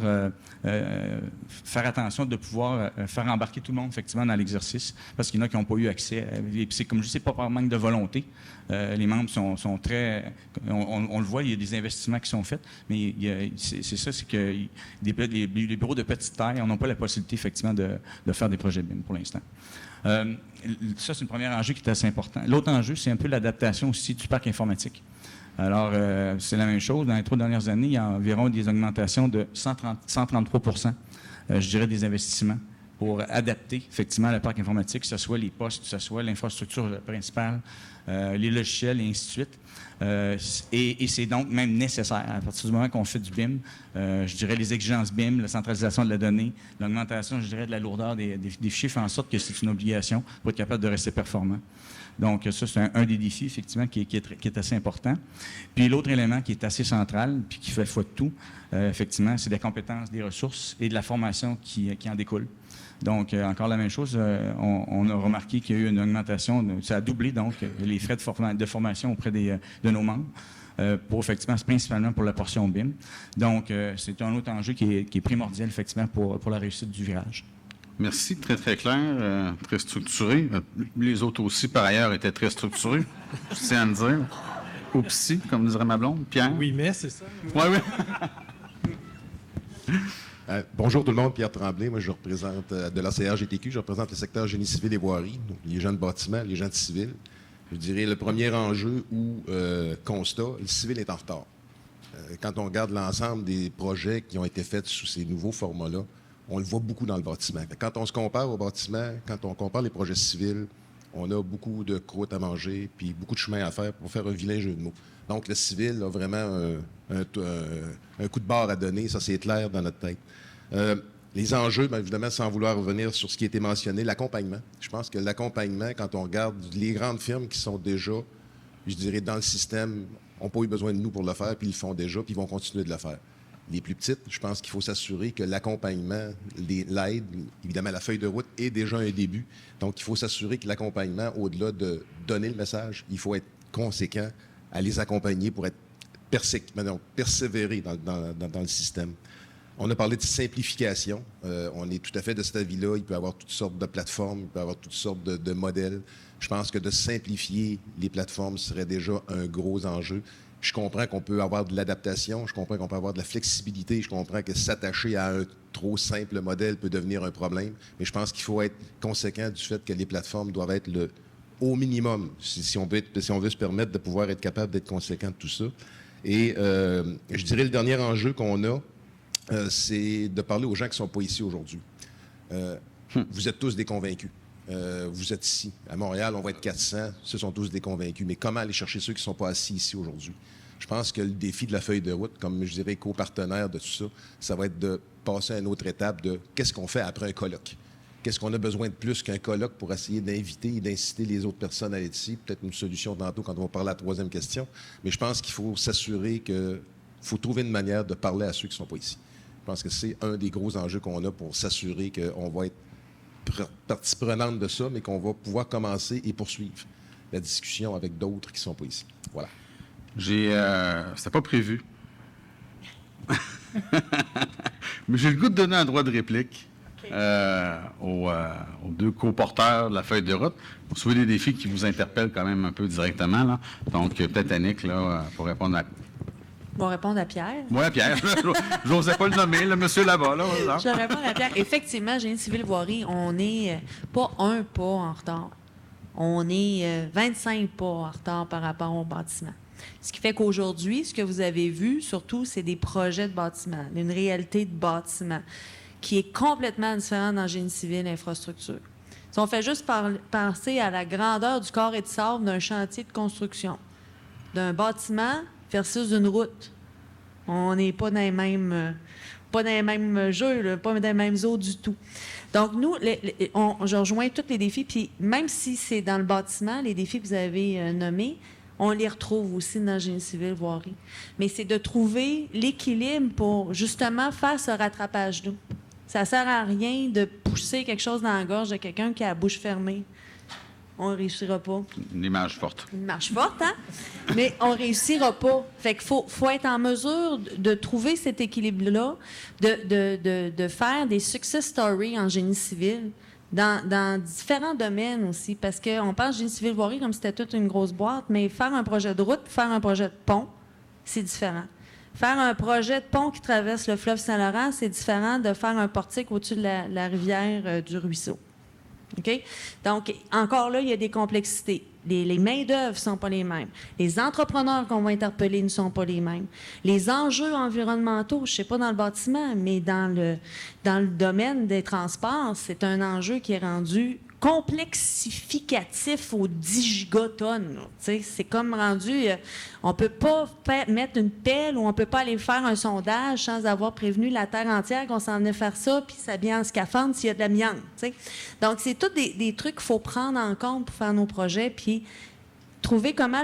faire attention, de pouvoir faire embarquer tout le monde effectivement dans l'exercice, parce qu'il y en a qui n'ont pas eu accès. Et puis c'est comme je dis, pas par manque de volonté. Les membres sont très... On le voit, il y a des investissements qui sont faits, mais c'est ça, c'est que les bureaux de petite taille, on n'a pas la possibilité effectivement de faire des projets BIM pour l'instant. Ça, c'est le premier enjeu qui est assez important. L'autre enjeu, c'est un peu l'adaptation aussi du parc informatique. Alors, c'est la même chose. Dans les 3 dernières années, il y a environ des augmentations de 133 je dirais, des investissements pour adapter effectivement le parc informatique, que ce soit les postes, que ce soit l'infrastructure principale, les logiciels et ainsi de suite. Et c'est donc même nécessaire. À partir du moment qu'on fait du BIM, je dirais les exigences BIM, la centralisation de la donnée, l'augmentation, je dirais, de la lourdeur des fichiers fait en sorte que c'est une obligation pour être capable de rester performant. Donc, ça, c'est un des défis, effectivement, qui est assez important. Puis, l'autre élément qui est assez central, puis qui fait foi de tout, effectivement, c'est des compétences, des ressources et de la formation qui en découle. Donc, encore la même chose, on a remarqué qu'il y a eu une augmentation, ça a doublé, donc, les frais de formation auprès de nos membres, pour, effectivement, principalement pour la portion BIM. Donc, c'est un autre enjeu qui est primordial, effectivement, pour la réussite du virage. Merci, très, très clair, très structuré. Les autres aussi, par ailleurs, étaient très structurés, je tiens à le dire. Oupsie, comme dirait ma blonde. Pierre? Oui, mais c'est ça. Oui, oui. Bonjour tout le monde, Pierre Tremblay. Moi, je représente de l'ACR GTQ, je représente le secteur génie civil et voirie, donc les gens de bâtiment, les gens de civil. Je dirais le premier enjeu ou constat, le civil est en retard. Quand on regarde l'ensemble des projets qui ont été faits sous ces nouveaux formats-là, on le voit beaucoup dans le bâtiment. Quand on se compare au bâtiment, quand on compare les projets civils, on a beaucoup de croûtes à manger puis beaucoup de chemin à faire pour faire un vilain jeu de mots. Donc, le civil a vraiment un coup de barre à donner, ça c'est clair dans notre tête. Les enjeux, bien évidemment, sans vouloir revenir sur ce qui a été mentionné, l'accompagnement. Je pense que l'accompagnement, quand on regarde les grandes firmes qui sont déjà, je dirais, dans le système, n'ont pas eu besoin de nous pour le faire, puis ils le font déjà, puis ils vont continuer de le faire. Les plus petites, je pense qu'il faut s'assurer que l'accompagnement, l'aide, évidemment, la feuille de route est déjà un début. Donc, il faut s'assurer que l'accompagnement, au-delà de donner le message, il faut être conséquent à les accompagner pour être persévérer dans le système. On a parlé de simplification. On est tout à fait de cet avis-là. Il peut y avoir toutes sortes de plateformes, il peut y avoir toutes sortes de modèles. Je pense que de simplifier les plateformes serait déjà un gros enjeu. Je comprends qu'on peut avoir de l'adaptation, je comprends qu'on peut avoir de la flexibilité, je comprends que s'attacher à un trop simple modèle peut devenir un problème, mais je pense qu'il faut être conséquent du fait que les plateformes doivent être au minimum, si on veut se permettre de pouvoir être capable d'être conséquent de tout ça. Et je dirais le dernier enjeu qu'on a, c'est de parler aux gens qui ne sont pas ici aujourd'hui. Vous êtes tous des convaincus. Vous êtes ici. À Montréal, on va être 400. Ce sont tous des convaincus. Mais comment aller chercher ceux qui ne sont pas assis ici aujourd'hui? Je pense que le défi de la feuille de route, comme je dirais co-partenaire de tout ça, ça va être de passer à une autre étape de qu'est-ce qu'on fait après un colloque? Qu'est-ce qu'on a besoin de plus qu'un colloque pour essayer d'inviter et d'inciter les autres personnes à être ici? Peut-être une solution tantôt quand on va parler à la troisième question. Mais je pense qu'il faut s'assurer qu'il faut trouver une manière de parler à ceux qui ne sont pas ici. Je pense que c'est un des gros enjeux qu'on a pour s'assurer qu'on va être partie prenante de ça, mais qu'on va pouvoir commencer et poursuivre la discussion avec d'autres qui ne sont pas ici. Voilà. C'était pas prévu. Mais j'ai le goût de donner un droit de réplique aux deux co-porteurs de la feuille de route. Pour soulever des défis qui vous interpellent quand même un peu directement, là. Donc, peut-être Annick, là, pour répondre à... Je vais répondre à Pierre. Oui, Pierre. Je n'osais pas le nommer, le monsieur là-bas. Là, je vais répondre à Pierre. Effectivement, Génie civil voirie, on n'est pas un pas en retard. On est 25 pas en retard par rapport au bâtiment. Ce qui fait qu'aujourd'hui, ce que vous avez vu, surtout, c'est des projets de bâtiment, une réalité de bâtiment qui est complètement différente dans Génie civil infrastructure. Si on fait juste penser à la grandeur du carré de sable d'un chantier de construction, d'un bâtiment versus une route. On n'est pas dans les mêmes jeux, là, pas dans les mêmes eaux du tout. Donc, nous, je rejoins tous les défis, puis même si c'est dans le bâtiment, les défis que vous avez nommés, on les retrouve aussi dans le génie civil voirie. Mais c'est de trouver l'équilibre pour, justement, faire ce rattrapage d'eau. Ça ne sert à rien de pousser quelque chose dans la gorge de quelqu'un qui a la bouche fermée. on ne réussira pas. Une image forte. Une marche forte, hein? Mais on ne réussira pas. Fait qu'il faut être en mesure de trouver cet équilibre-là, de faire des success stories en génie civil dans différents domaines aussi. Parce qu'on pense génie civil voirie comme si c'était toute une grosse boîte, mais faire un projet de route, faire un projet de pont, c'est différent. Faire un projet de pont qui traverse le fleuve Saint-Laurent, c'est différent de faire un portique au-dessus de la rivière du ruisseau. OK? Donc, encore là, il y a des complexités. Les main-d'œuvre ne sont pas les mêmes. Les entrepreneurs qu'on va interpeller ne sont pas les mêmes. Les enjeux environnementaux, je ne sais pas dans le bâtiment, mais dans le domaine des transports, c'est un enjeu qui est rendu complexificatif aux 10 gigatonnes. C'est comme rendu... on ne peut pas mettre une pelle ou on ne peut pas aller faire un sondage sans avoir prévenu la Terre entière qu'on s'en venait faire ça puis s'habiller en scaphandre s'il y a de l'amiante. Donc, c'est tous des trucs qu'il faut prendre en compte pour faire nos projets puis trouver comment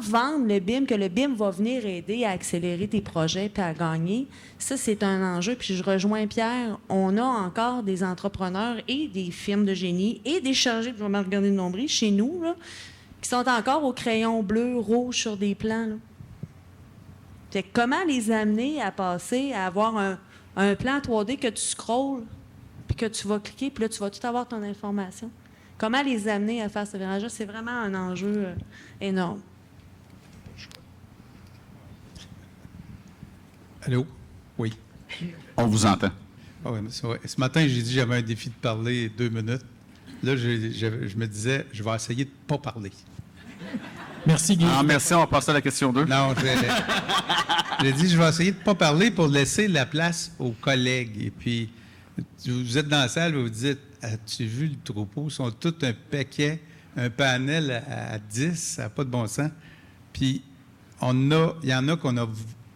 vendre le BIM, que le BIM va venir aider à accélérer tes projets puis à gagner. Ça, c'est un enjeu. Puis je rejoins Pierre, on a encore des entrepreneurs et des firmes de génie et des chargés de vraiment regarder le nombril chez nous, là, qui sont encore au crayon bleu, rouge sur des plans. Là. Fait que comment les amener à passer à avoir un plan 3D que tu scrolles puis que tu vas cliquer, puis là, tu vas tout avoir ton information. Comment les amener à faire ce virage-là, c'est vraiment un enjeu énorme. Allô? Oui. On vous entend. Ah oui, ce matin, j'ai dit que j'avais un défi de parler 2 minutes. Là, je me disais, je vais essayer de ne pas parler. Merci, Guy. Merci, on va passer à la question 2. Non, j'ai dit, je vais essayer de ne pas parler pour laisser la place aux collègues. Et puis, vous êtes dans la salle, vous vous dites, as-tu vu le troupeau? Ils sont tous un paquet, un panel à 10, ça n'a pas de bon sens. Puis, il y en a qu'on a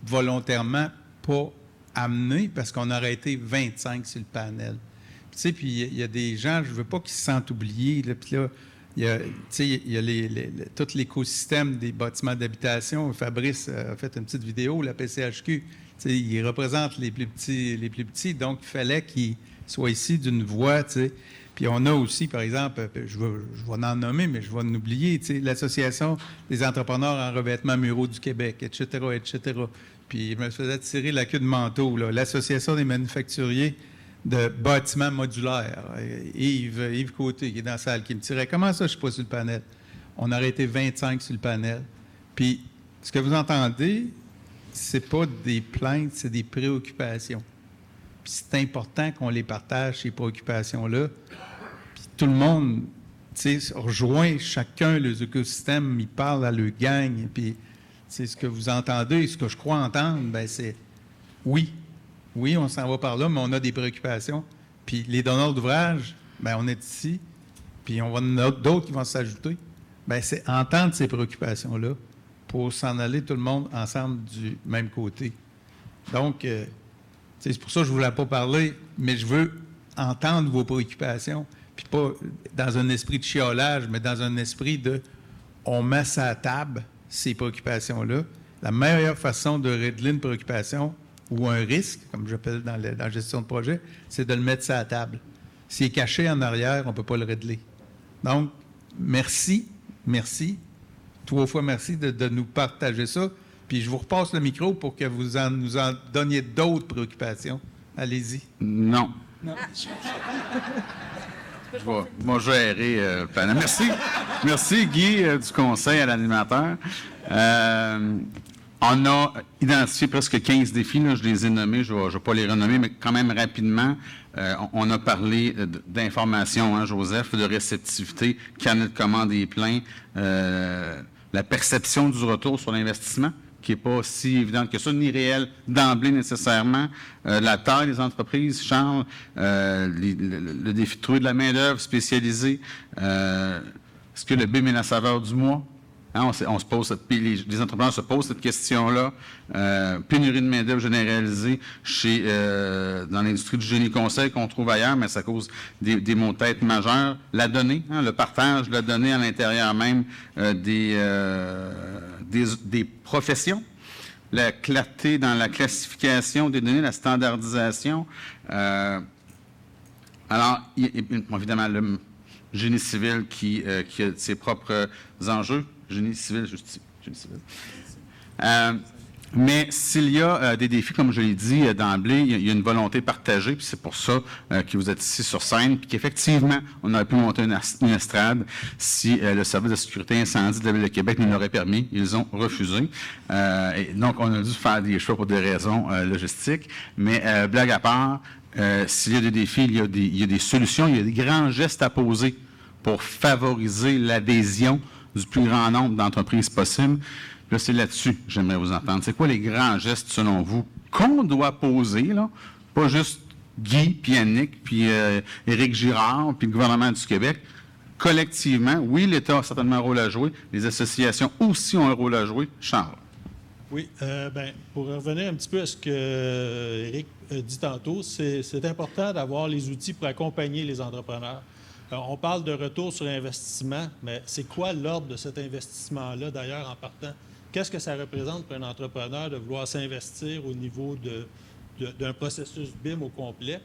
volontairement pas amené parce qu'on aurait été 25 sur le panel. Tu sais, puis il y a des gens, je veux pas qu'ils se sentent oubliés. Là, puis là, il y a tout l'écosystème des bâtiments d'habitation. Fabrice a fait une petite vidéo, la PCHQ. Il représente les plus petits, donc il fallait qu'il soit ici d'une voix. Puis on a aussi, par exemple, je vais en nommer, mais je vais en oublier, l'Association des entrepreneurs en revêtement muraux du Québec, etc., etc. Puis je me faisais tirer la queue de manteau, l'Association des manufacturiers de bâtiments modulaires, Yves Côté, qui est dans la salle, qui me tirait. Comment ça, je ne suis pas sur le panel? On aurait été 25 sur le panel. Puis ce que vous entendez, c'est pas des plaintes, c'est des préoccupations. Puis c'est important qu'on les partage, ces préoccupations-là. Puis tout le monde, rejoint chacun les écosystèmes, il parle à le gang. Puis ce que vous entendez, ce que je crois entendre, ben c'est oui, on s'en va par là, mais on a des préoccupations. Puis les donneurs d'ouvrage, ben on est ici, puis on va en avoir d'autres qui vont s'ajouter. Ben c'est entendre ces préoccupations-là pour s'en aller tout le monde ensemble du même côté. Donc, c'est pour ça que je ne voulais pas parler, mais je veux entendre vos préoccupations, puis pas dans un esprit de chiolage, mais dans un esprit de on met ça à table, ces préoccupations-là. La meilleure façon de régler une préoccupation ou un risque, comme j'appelle dans la gestion de projet, c'est de le mettre ça à table. S'il est caché en arrière, on ne peut pas le régler. Donc, merci, 3 fois merci de nous partager ça. Puis je vous repasse le micro pour que vous nous en donniez d'autres préoccupations. Allez-y. Non. Moi, je vais errer le panel. Merci, Guy, du conseil à l'animateur. On a identifié presque 15 défis. Là, je les ai nommés. Je ne vais pas les renommer, mais quand même rapidement, on a parlé d'information, hein, Joseph, de réceptivité, carnet de commandes et plein, la perception du retour sur l'investissement, qui n'est pas si évidente que ça, ni réelle d'emblée nécessairement. La taille des entreprises, Charles, le défi de trouver de la main-d'œuvre spécialisée. Est-ce que le BIM est la saveur du mois? Hein, on se pose les entrepreneurs se posent cette question-là. Pénurie de main-d'œuvre généralisée dans l'industrie du génie conseil qu'on trouve ailleurs, mais ça cause des maux de tête majeurs. La donnée, hein, le partage de la donnée à l'intérieur même des professions. La clarté dans la classification des données, la standardisation. Alors, évidemment, génie civil qui a ses propres enjeux. Génie civil, juste génie civil. Mais s'il y a des défis, comme je l'ai dit d'emblée, il y a une volonté partagée, puis c'est pour ça que vous êtes ici sur scène, puis qu'effectivement, on aurait pu monter une estrade si le service de sécurité incendie de la Ville de Québec nous l'aurait permis. Ils ont refusé. Et donc, on a dû faire des choix pour des raisons logistiques. Mais blague à part, s'il y a des défis, il y a des solutions, il y a des grands gestes à poser pour favoriser l'adhésion du plus grand nombre d'entreprises possible. Là, c'est là-dessus que j'aimerais vous entendre. C'est quoi les grands gestes, selon vous, qu'on doit poser, là? Pas juste Guy, puis Yannick, puis Éric Girard, puis le gouvernement du Québec. Collectivement, oui, l'État a certainement un rôle à jouer. Les associations aussi ont un rôle à jouer. Charles. Oui, pour revenir un petit peu à ce que Éric dit tantôt, c'est important d'avoir les outils pour accompagner les entrepreneurs. On parle de retour sur investissement, mais c'est quoi l'ordre de cet investissement-là, d'ailleurs, en partant? Qu'est-ce que ça représente pour un entrepreneur de vouloir s'investir au niveau d'un processus BIM au complet?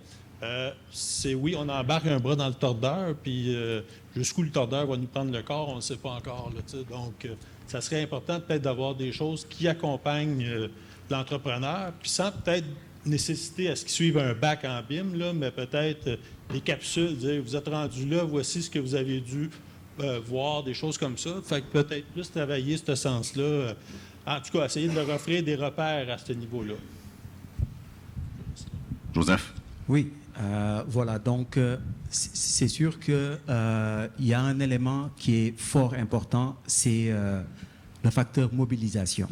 Oui, on embarque un bras dans le tordeur, puis jusqu'où le tordeur va nous prendre le corps, on ne sait pas encore. Là, donc, ça serait important peut-être d'avoir des choses qui accompagnent l'entrepreneur, puis sans peut-être nécessiter à ce qu'ils suivent un bac en BIM, là, mais peut-être des capsules, dire vous êtes rendu là, voici ce que vous avez dû voir, des choses comme ça. Fait que peut-être plus travailler ce sens-là. En tout cas, essayer de leur offrir des repères à ce niveau-là. Joseph. Oui, voilà. Donc, c'est sûr qu'il y a un élément qui est fort important, c'est le facteur mobilisation.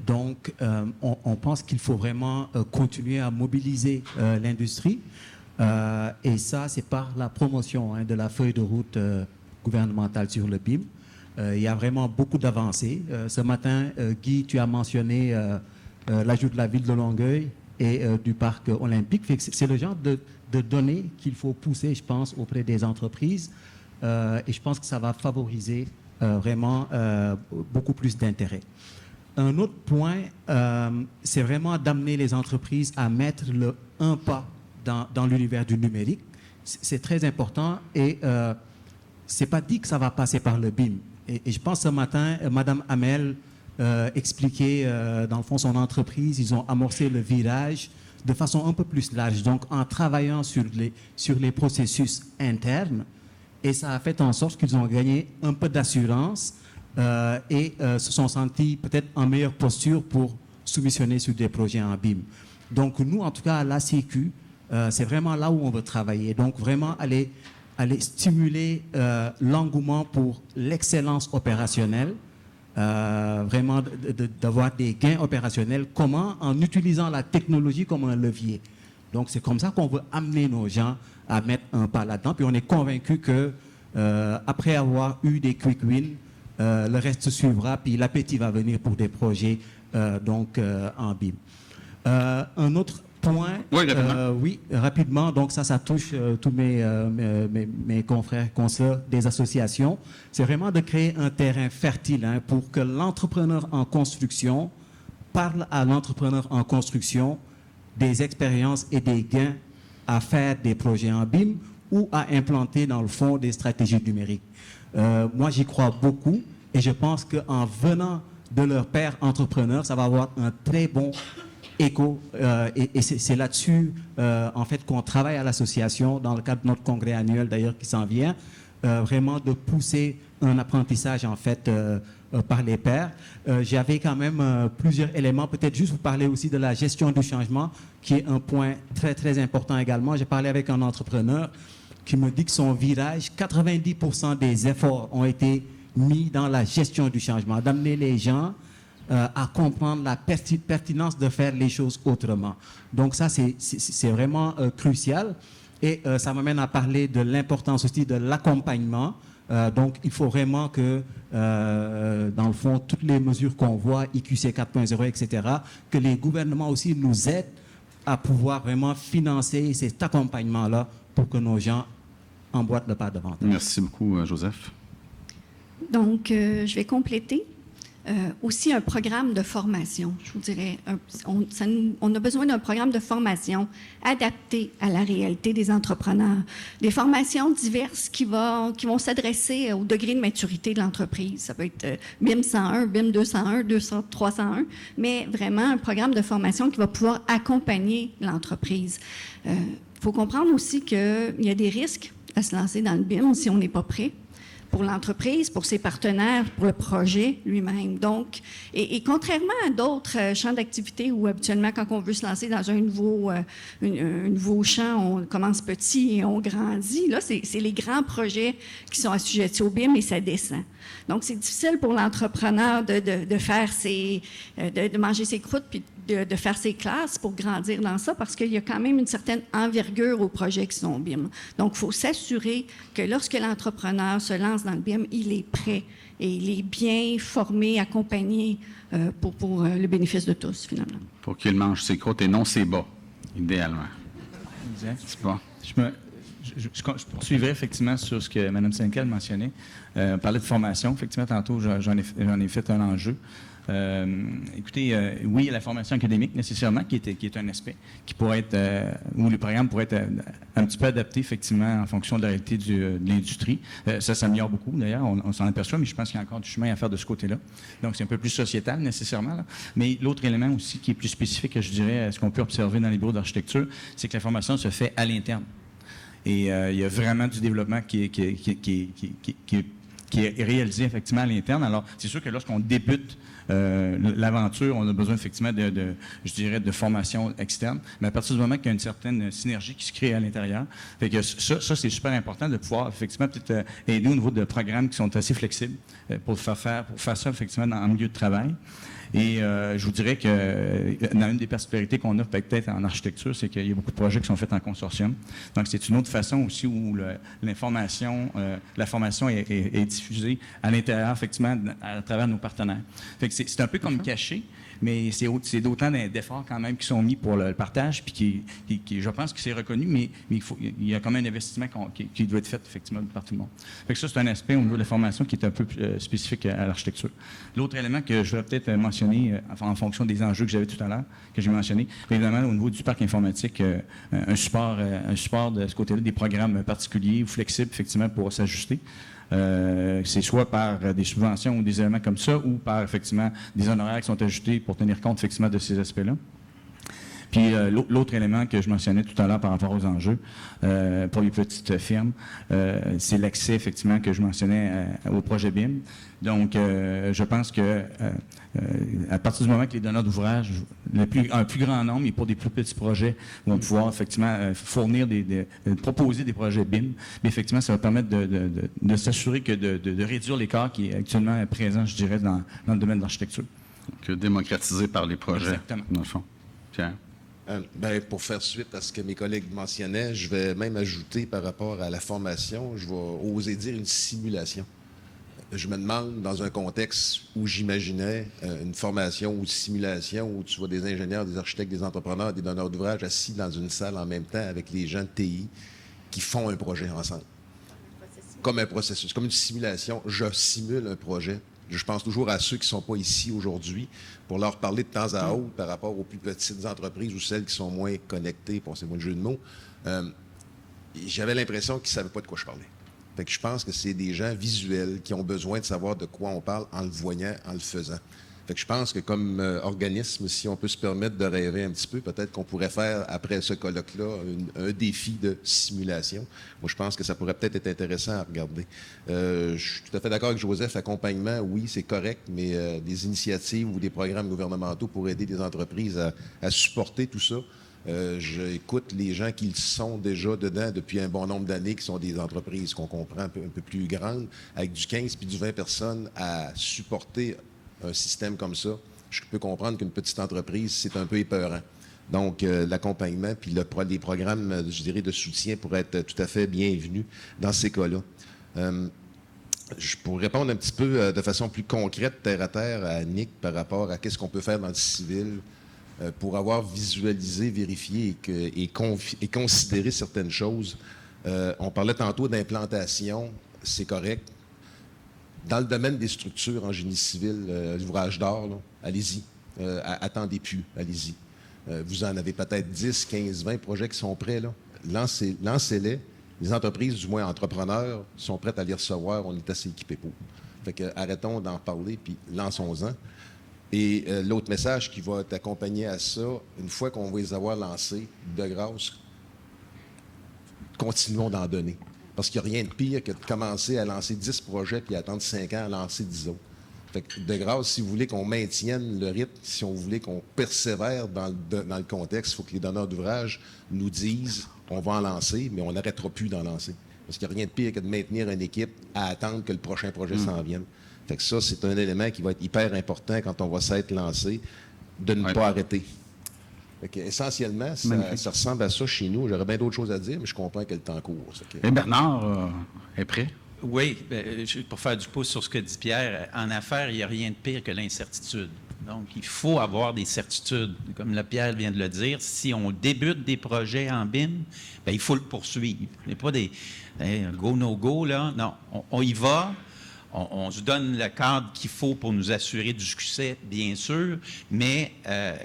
Donc, on pense qu'il faut vraiment continuer à mobiliser l'industrie. Et ça, c'est par la promotion de la feuille de route gouvernementale sur le BIM. Il y a vraiment beaucoup d'avancées. Ce matin, Guy, tu as mentionné l'ajout de la ville de Longueuil et du parc olympique. C'est le genre de données qu'il faut pousser, je pense, auprès des entreprises. Et je pense que ça va favoriser vraiment beaucoup plus d'intérêt. Un autre point, c'est vraiment d'amener les entreprises à mettre un pas dans l'univers du numérique. C'est très important et c'est pas dit que ça va passer par le BIM. Et je pense ce matin, Mme Hamel expliquait dans le fond son entreprise, ils ont amorcé le virage de façon un peu plus large, donc en travaillant sur les processus internes, et ça a fait en sorte qu'ils ont gagné un peu d'assurance et se sont sentis peut-être en meilleure posture pour soumissionner sur des projets en BIM. Donc nous, en tout cas, à l'ACQ, c'est vraiment là où on veut travailler. Donc vraiment aller stimuler l'engouement pour l'excellence opérationnelle, vraiment d'avoir des gains opérationnels. Comment? En utilisant la technologie comme un levier. Donc c'est comme ça qu'on veut amener nos gens à mettre un pas là-dedans. Puis on est convaincu que après avoir eu des quick wins, le reste suivra, puis l'appétit va venir pour des projets en BIM. Un autre point, oui, rapidement, donc ça touche tous mes confrères, consoeurs des associations, c'est vraiment de créer un terrain fertile pour que l'entrepreneur en construction parle à l'entrepreneur en construction des expériences et des gains à faire des projets en BIM ou à implanter dans le fond des stratégies numériques. Moi, j'y crois beaucoup et je pense qu'en venant de leur père entrepreneur, ça va avoir un très bon écho. Et c'est là-dessus, en fait, qu'on travaille à l'association, dans le cadre de notre congrès annuel, d'ailleurs, qui s'en vient, vraiment de pousser un apprentissage, en fait, par les pairs. J'avais quand même plusieurs éléments, peut-être juste vous parler aussi de la gestion du changement, qui est un point très, très important également. J'ai parlé avec un entrepreneur qui me dit que son virage, 90% des efforts ont été mis dans la gestion du changement, d'amener les gens à comprendre la pertinence de faire les choses autrement. Donc ça, c'est vraiment crucial. Et ça m'amène à parler de l'importance aussi de l'accompagnement. Donc il faut vraiment que, dans le fond, toutes les mesures qu'on voit, IQC 4.0, etc., que les gouvernements aussi nous aident à pouvoir vraiment financer cet accompagnement-là pour que nos gens emboîtent le pas devant. Merci beaucoup, Joseph. Donc, je vais compléter. Aussi un programme de formation, je vous dirais. On a besoin d'un programme de formation adapté à la réalité des entrepreneurs. Des formations diverses qui vont s'adresser au degré de maturité de l'entreprise. Ça peut être BIM 101, BIM 201, 301, mais vraiment un programme de formation qui va pouvoir accompagner l'entreprise. Faut comprendre aussi qu'il y a des risques à se lancer dans le BIM si on n'est pas prêt. Pour l'entreprise, pour ses partenaires, pour le projet lui-même. Donc, et contrairement à d'autres champs d'activité où habituellement, quand on veut se lancer dans un nouveau champ, on commence petit et on grandit. Là, c'est les grands projets qui sont assujettis au BIM et ça descend. Donc, c'est difficile pour l'entrepreneur de faire de manger ses croûtes puis de faire ses classes pour grandir dans ça parce qu'il y a quand même une certaine envergure aux projets qui sont BIM. Donc, il faut s'assurer que lorsque l'entrepreneur se lance dans le BIM, il est prêt et il est bien formé, accompagné pour le bénéfice de tous, finalement. Pour qu'il mange ses croûtes et non ses bas, idéalement. Exact. C'est pas. Je poursuivrai effectivement sur ce que Mme Senkel mentionnait. On parlait de formation. Effectivement, tantôt, j'en ai fait un enjeu. Écoutez, oui, la formation académique, nécessairement, qui est un aspect, qui pourrait être, où le programme pourrait être un petit peu adapté, effectivement, en fonction de la réalité de l'industrie. Ça s'améliore beaucoup, d'ailleurs, on s'en aperçoit, mais je pense qu'il y a encore du chemin à faire de ce côté-là. Donc, c'est un peu plus sociétal, nécessairement. Là. Mais l'autre élément aussi qui est plus spécifique, je dirais, à ce qu'on peut observer dans les bureaux d'architecture, c'est que la formation se fait à l'interne. Et il y a vraiment du développement qui est réalisé effectivement à l'interne. Alors, c'est sûr que lorsqu'on débute l'aventure, on a besoin effectivement de formation externe. Mais à partir du moment qu'il y a une certaine synergie qui se crée à l'intérieur, fait que ça c'est super important de pouvoir effectivement peut-être aider au niveau de programmes qui sont assez flexibles pour faire ça effectivement en milieu de travail. Et je vous dirais que dans une des particularités qu'on a peut-être en architecture, c'est qu'il y a beaucoup de projets qui sont faits en consortium. Donc, c'est une autre façon aussi où l'information, la formation est diffusée à l'intérieur, effectivement, à travers nos partenaires. Fait que c'est un peu comme caché, mais c'est d'autant d'efforts quand même qui sont mis pour le partage, puis qui je pense que c'est reconnu, mais il y a quand même un investissement qui doit être fait effectivement par tout le monde. Fait que ça, c'est un aspect au niveau de la formation qui est un peu spécifique à l'architecture. L'autre élément que je vais peut-être mentionner en fonction des enjeux que j'avais tout à l'heure, que j'ai mentionné, évidemment, au niveau du parc informatique, un support de ce côté-là, des programmes particuliers ou flexibles, effectivement, pour s'ajuster. C'est soit par des subventions ou des éléments comme ça, ou par, effectivement, des honoraires qui sont ajoutés pour tenir compte, effectivement, de ces aspects-là. Puis l'autre élément que je mentionnais tout à l'heure par rapport aux enjeux pour les petites firmes, c'est l'accès, effectivement, que je mentionnais au projet BIM. Donc, je pense que à partir du moment que les donneurs d'ouvrage, un plus grand nombre, et pour des plus petits projets, vont pouvoir effectivement fournir proposer des projets BIM, mais effectivement, ça va permettre de s'assurer que de réduire l'écart qui est actuellement présent, je dirais, dans le domaine de l'architecture. Que démocratisé par les projets, exactement, dans le fond. Pierre? Pour faire suite à ce que mes collègues mentionnaient, je vais même ajouter par rapport à la formation, je vais oser dire une simulation. Je me demande, dans un contexte où j'imaginais une formation ou une simulation où tu vois des ingénieurs, des architectes, des entrepreneurs, des donneurs d'ouvrage assis dans une salle en même temps avec les gens de TI qui font un projet ensemble. Comme un processus, comme une simulation. Je simule un projet. Je pense toujours à ceux qui ne sont pas ici aujourd'hui pour leur parler de temps à autre par rapport aux plus petites entreprises ou celles qui sont moins connectées, pensez-moi le jeu de mots. J'avais l'impression qu'ils ne savaient pas de quoi je parlais. Fait que je pense que c'est des gens visuels qui ont besoin de savoir de quoi on parle en le voyant, en le faisant. Fait que je pense que comme organisme, si on peut se permettre de rêver un petit peu, peut-être qu'on pourrait faire, après ce colloque-là, un défi de simulation. Moi, je pense que ça pourrait peut-être être intéressant à regarder. Je suis tout à fait d'accord avec Joseph. Accompagnement, oui, c'est correct, mais des initiatives ou des programmes gouvernementaux pour aider des entreprises à supporter tout ça. J'écoute les gens qui sont déjà dedans depuis un bon nombre d'années, qui sont des entreprises qu'on comprend un peu plus grandes, avec du 15 puis du 20 personnes à supporter un système comme ça. Je peux comprendre qu'une petite entreprise, c'est un peu épeurant. Donc, l'accompagnement puis les programmes, je dirais, de soutien pourraient être tout à fait bienvenus dans ces cas-là. Pour répondre un petit peu de façon plus concrète, terre à terre, à Nick, par rapport à qu'est-ce qu'on peut faire dans le civil, pour avoir visualisé, vérifié et considéré certaines choses. On parlait tantôt d'implantation, c'est correct. Dans le domaine des structures en génie civil, l'ouvrage d'art, là, allez-y. Attendez plus, allez-y. Vous en avez peut-être 10, 15, 20 projets qui sont prêts, là. Lancez-les. Les entreprises, du moins entrepreneurs, sont prêtes à les recevoir. On est assez équipés pour. Fait que arrêtons d'en parler, puis lançons-en. Et l'autre message qui va t'accompagner à ça, une fois qu'on va les avoir lancés, de grâce, continuons d'en donner. Parce qu'il n'y a rien de pire que de commencer à lancer 10 projets puis attendre 5 ans à lancer 10 autres. Fait que de grâce, si vous voulez qu'on maintienne le rythme, si on voulait qu'on persévère dans le contexte, il faut que les donneurs d'ouvrage nous disent on va en lancer, mais on n'arrêtera plus d'en lancer. Parce qu'il n'y a rien de pire que de maintenir une équipe à attendre que le prochain projet s'en vienne. Fait que ça, c'est un élément qui va être hyper important quand on va s'être lancé, de ne pas arrêter. Fait que, essentiellement, ça ressemble à ça chez nous. J'aurais bien d'autres choses à dire, mais je comprends que le temps court. Et Bernard est prêt? Oui, pour faire du pouce sur ce que dit Pierre, en affaires, il n'y a rien de pire que l'incertitude. Donc, il faut avoir des certitudes. Comme Pierre vient de le dire, si on débute des projets en BIM, bien, il faut le poursuivre. Il n'y a pas des go, no go, là. Non, on y va. On se donne le cadre qu'il faut pour nous assurer du succès, bien sûr, mais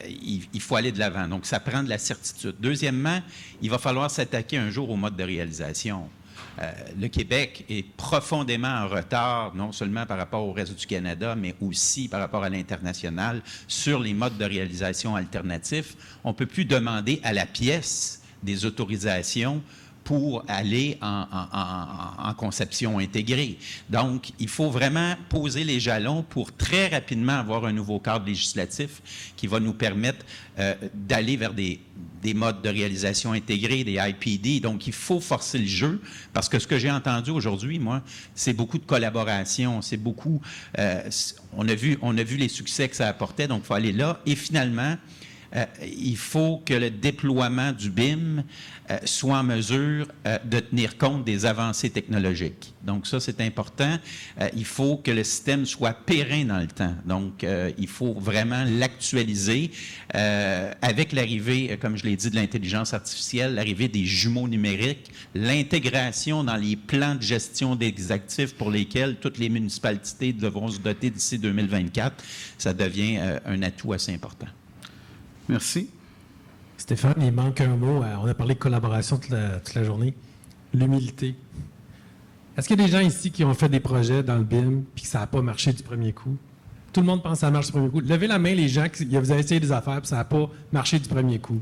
il faut aller de l'avant. Donc, ça prend de la certitude. Deuxièmement, il va falloir s'attaquer un jour au mode de réalisation. Le Québec est profondément en retard, non seulement par rapport au reste du Canada, mais aussi par rapport à l'international, sur les modes de réalisation alternatifs. On ne peut plus demander à la pièce des autorisations pour aller en conception intégrée. Donc, il faut vraiment poser les jalons pour très rapidement avoir un nouveau cadre législatif qui va nous permettre d'aller vers des modes de réalisation intégrés, des IPD. Donc, il faut forcer le jeu parce que ce que j'ai entendu aujourd'hui, moi, c'est beaucoup de collaboration, c'est beaucoup... on a vu les succès que ça apportait, donc il faut aller là. Et finalement, il faut que le déploiement du BIM soit en mesure de tenir compte des avancées technologiques. Donc ça, c'est important. Il faut que le système soit périn dans le temps. Donc, il faut vraiment l'actualiser avec l'arrivée, comme je l'ai dit, de l'intelligence artificielle, l'arrivée des jumeaux numériques, l'intégration dans les plans de gestion des actifs pour lesquels toutes les municipalités devront se doter d'ici 2024. Ça devient un atout assez important. Merci. Stéphane, il manque un mot. On a parlé de collaboration toute la journée. L'humilité. Est-ce qu'il y a des gens ici qui ont fait des projets dans le BIM et que ça n'a pas marché du premier coup? Tout le monde pense que ça marche du premier coup. Levez la main les gens qui vous avez essayé des affaires et ça n'a pas marché du premier coup.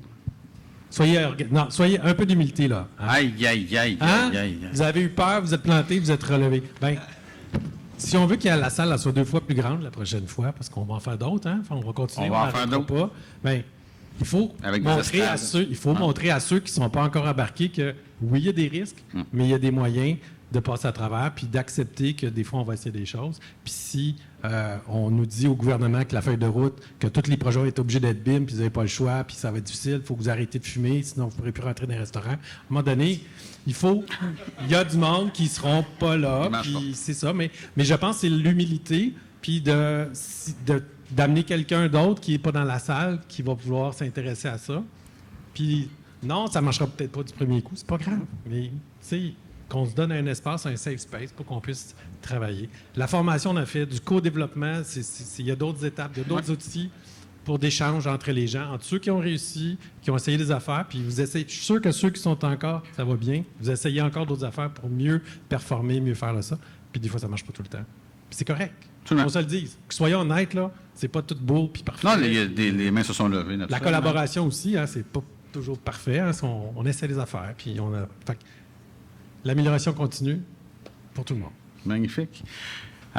Soyez un peu d'humilité, là. Hein? Aïe. Vous avez eu peur, vous êtes planté, vous êtes relevé. Bien, si on veut que la salle soit 2 fois plus grande la prochaine fois, parce qu'on va en faire d'autres, hein? Enfin, on va continuer, on va en faire d'autres. Bien, il faut montrer à ceux qui ne sont pas encore embarqués que oui, il y a des risques, mais il y a des moyens de passer à travers, puis d'accepter que des fois, on va essayer des choses. Puis si on nous dit au gouvernement que la feuille de route, que tous les projets sont obligés d'être BIM, puis vous n'avez pas le choix, puis ça va être difficile, il faut que vous arrêtez de fumer, sinon vous ne pourrez plus rentrer dans les restaurants. À un moment donné, il y a du monde qui ne seront pas là, puis c'est ça. Mais je pense que c'est l'humilité, puis d'amener quelqu'un d'autre qui n'est pas dans la salle, qui va pouvoir s'intéresser à ça. Puis non, ça ne marchera peut-être pas du premier coup, c'est pas grave. Mais tu sais, qu'on se donne un espace, un safe space pour qu'on puisse travailler. La formation, on a fait du co-développement. Il y a d'autres étapes, il y a d'autres outils pour d'échange entre les gens, entre ceux qui ont réussi, qui ont essayé des affaires, puis vous essayez. Je suis sûr que ceux qui sont encore, ça va bien, vous essayez encore d'autres affaires pour mieux performer, mieux faire ça. Puis des fois, ça ne marche pas tout le temps. Puis c'est correct. On se le dise. Soyons honnêtes, là, c'est pas tout beau puis parfait. Non, les mains se sont levées. La collaboration aussi, hein, c'est pas toujours parfait. Hein, on essaie les affaires, puis on a... L'amélioration continue pour tout le monde. Magnifique.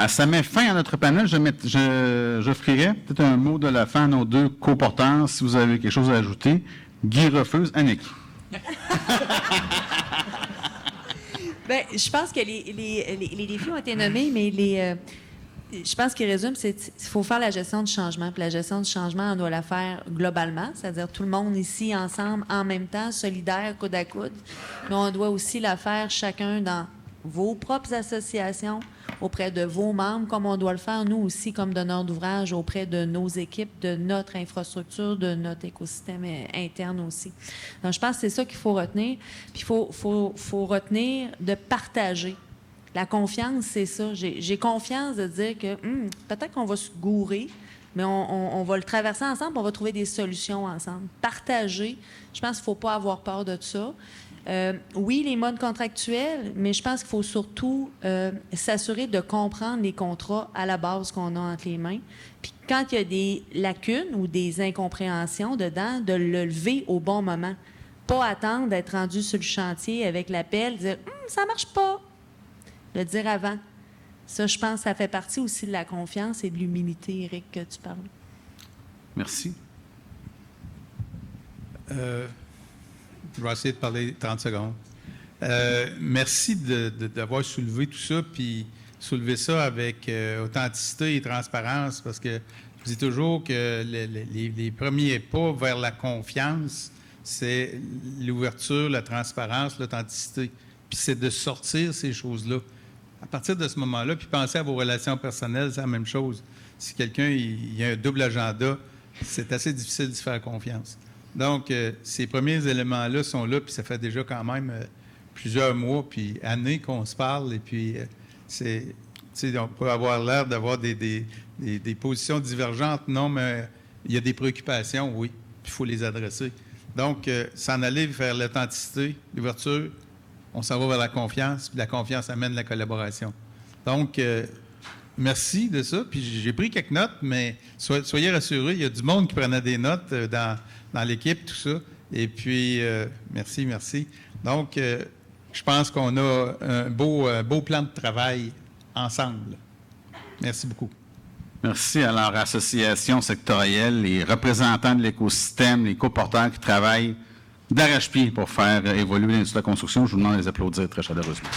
Ça met fin à notre panel. J'offrirai peut-être un mot de la fin à nos 2 co-porteurs, si vous avez quelque chose à ajouter. Guy Refuse, Annick. Bien, je pense que les défis ont été nommés, mais je pense qu'il résume, c'est qu'il faut faire la gestion du changement. Puis la gestion du changement, on doit la faire globalement, c'est-à-dire tout le monde ici, ensemble, en même temps, solidaire, coude à coude. Mais on doit aussi la faire chacun dans vos propres associations, auprès de vos membres, comme on doit le faire, nous aussi, comme donneurs d'ouvrage, auprès de nos équipes, de notre infrastructure, de notre écosystème interne aussi. Donc, je pense que c'est ça qu'il faut retenir. Puis il faut retenir de partager La confiance, c'est ça. J'ai confiance de dire que peut-être qu'on va se gourer, mais on va le traverser ensemble, on va trouver des solutions ensemble. Partager, je pense qu'il ne faut pas avoir peur de ça. Oui, les modes contractuels, mais je pense qu'il faut surtout s'assurer de comprendre les contrats à la base qu'on a entre les mains. Puis quand il y a des lacunes ou des incompréhensions dedans, de le lever au bon moment. Pas attendre d'être rendu sur le chantier avec l'appel, dire « ça marche pas ». Le dire avant. Ça, je pense, ça fait partie aussi de la confiance et de l'humilité, Éric, que tu parles. Merci. Je vais essayer de parler 30 secondes. Merci d'avoir soulevé tout ça, puis soulevé ça avec authenticité et transparence, parce que je dis toujours que les premiers pas vers la confiance, c'est l'ouverture, la transparence, l'authenticité. Puis c'est de sortir ces choses-là. À partir de ce moment-là, puis penser à vos relations personnelles, c'est la même chose. Si quelqu'un il a un double agenda, c'est assez difficile de se faire confiance. Donc, ces premiers éléments-là sont là, puis ça fait déjà quand même plusieurs mois, puis années qu'on se parle, et puis on peut avoir l'air d'avoir des positions divergentes, non, mais il y a des préoccupations, oui, puis il faut les adresser. Donc, s'en aller vers l'authenticité, l'ouverture, on s'en va vers la confiance, puis la confiance amène la collaboration. Donc, merci de ça, puis j'ai pris quelques notes, mais soyez rassurés, il y a du monde qui prenait des notes dans l'équipe, tout ça. Et puis, merci. Donc, je pense qu'on a un beau plan de travail ensemble. Merci beaucoup. Merci à leur association sectorielle, les représentants de l'écosystème, les coporteurs qui travaillent d'arrache-pied pour faire évoluer l'industrie de la construction. Je vous demande de les applaudir très chaleureusement.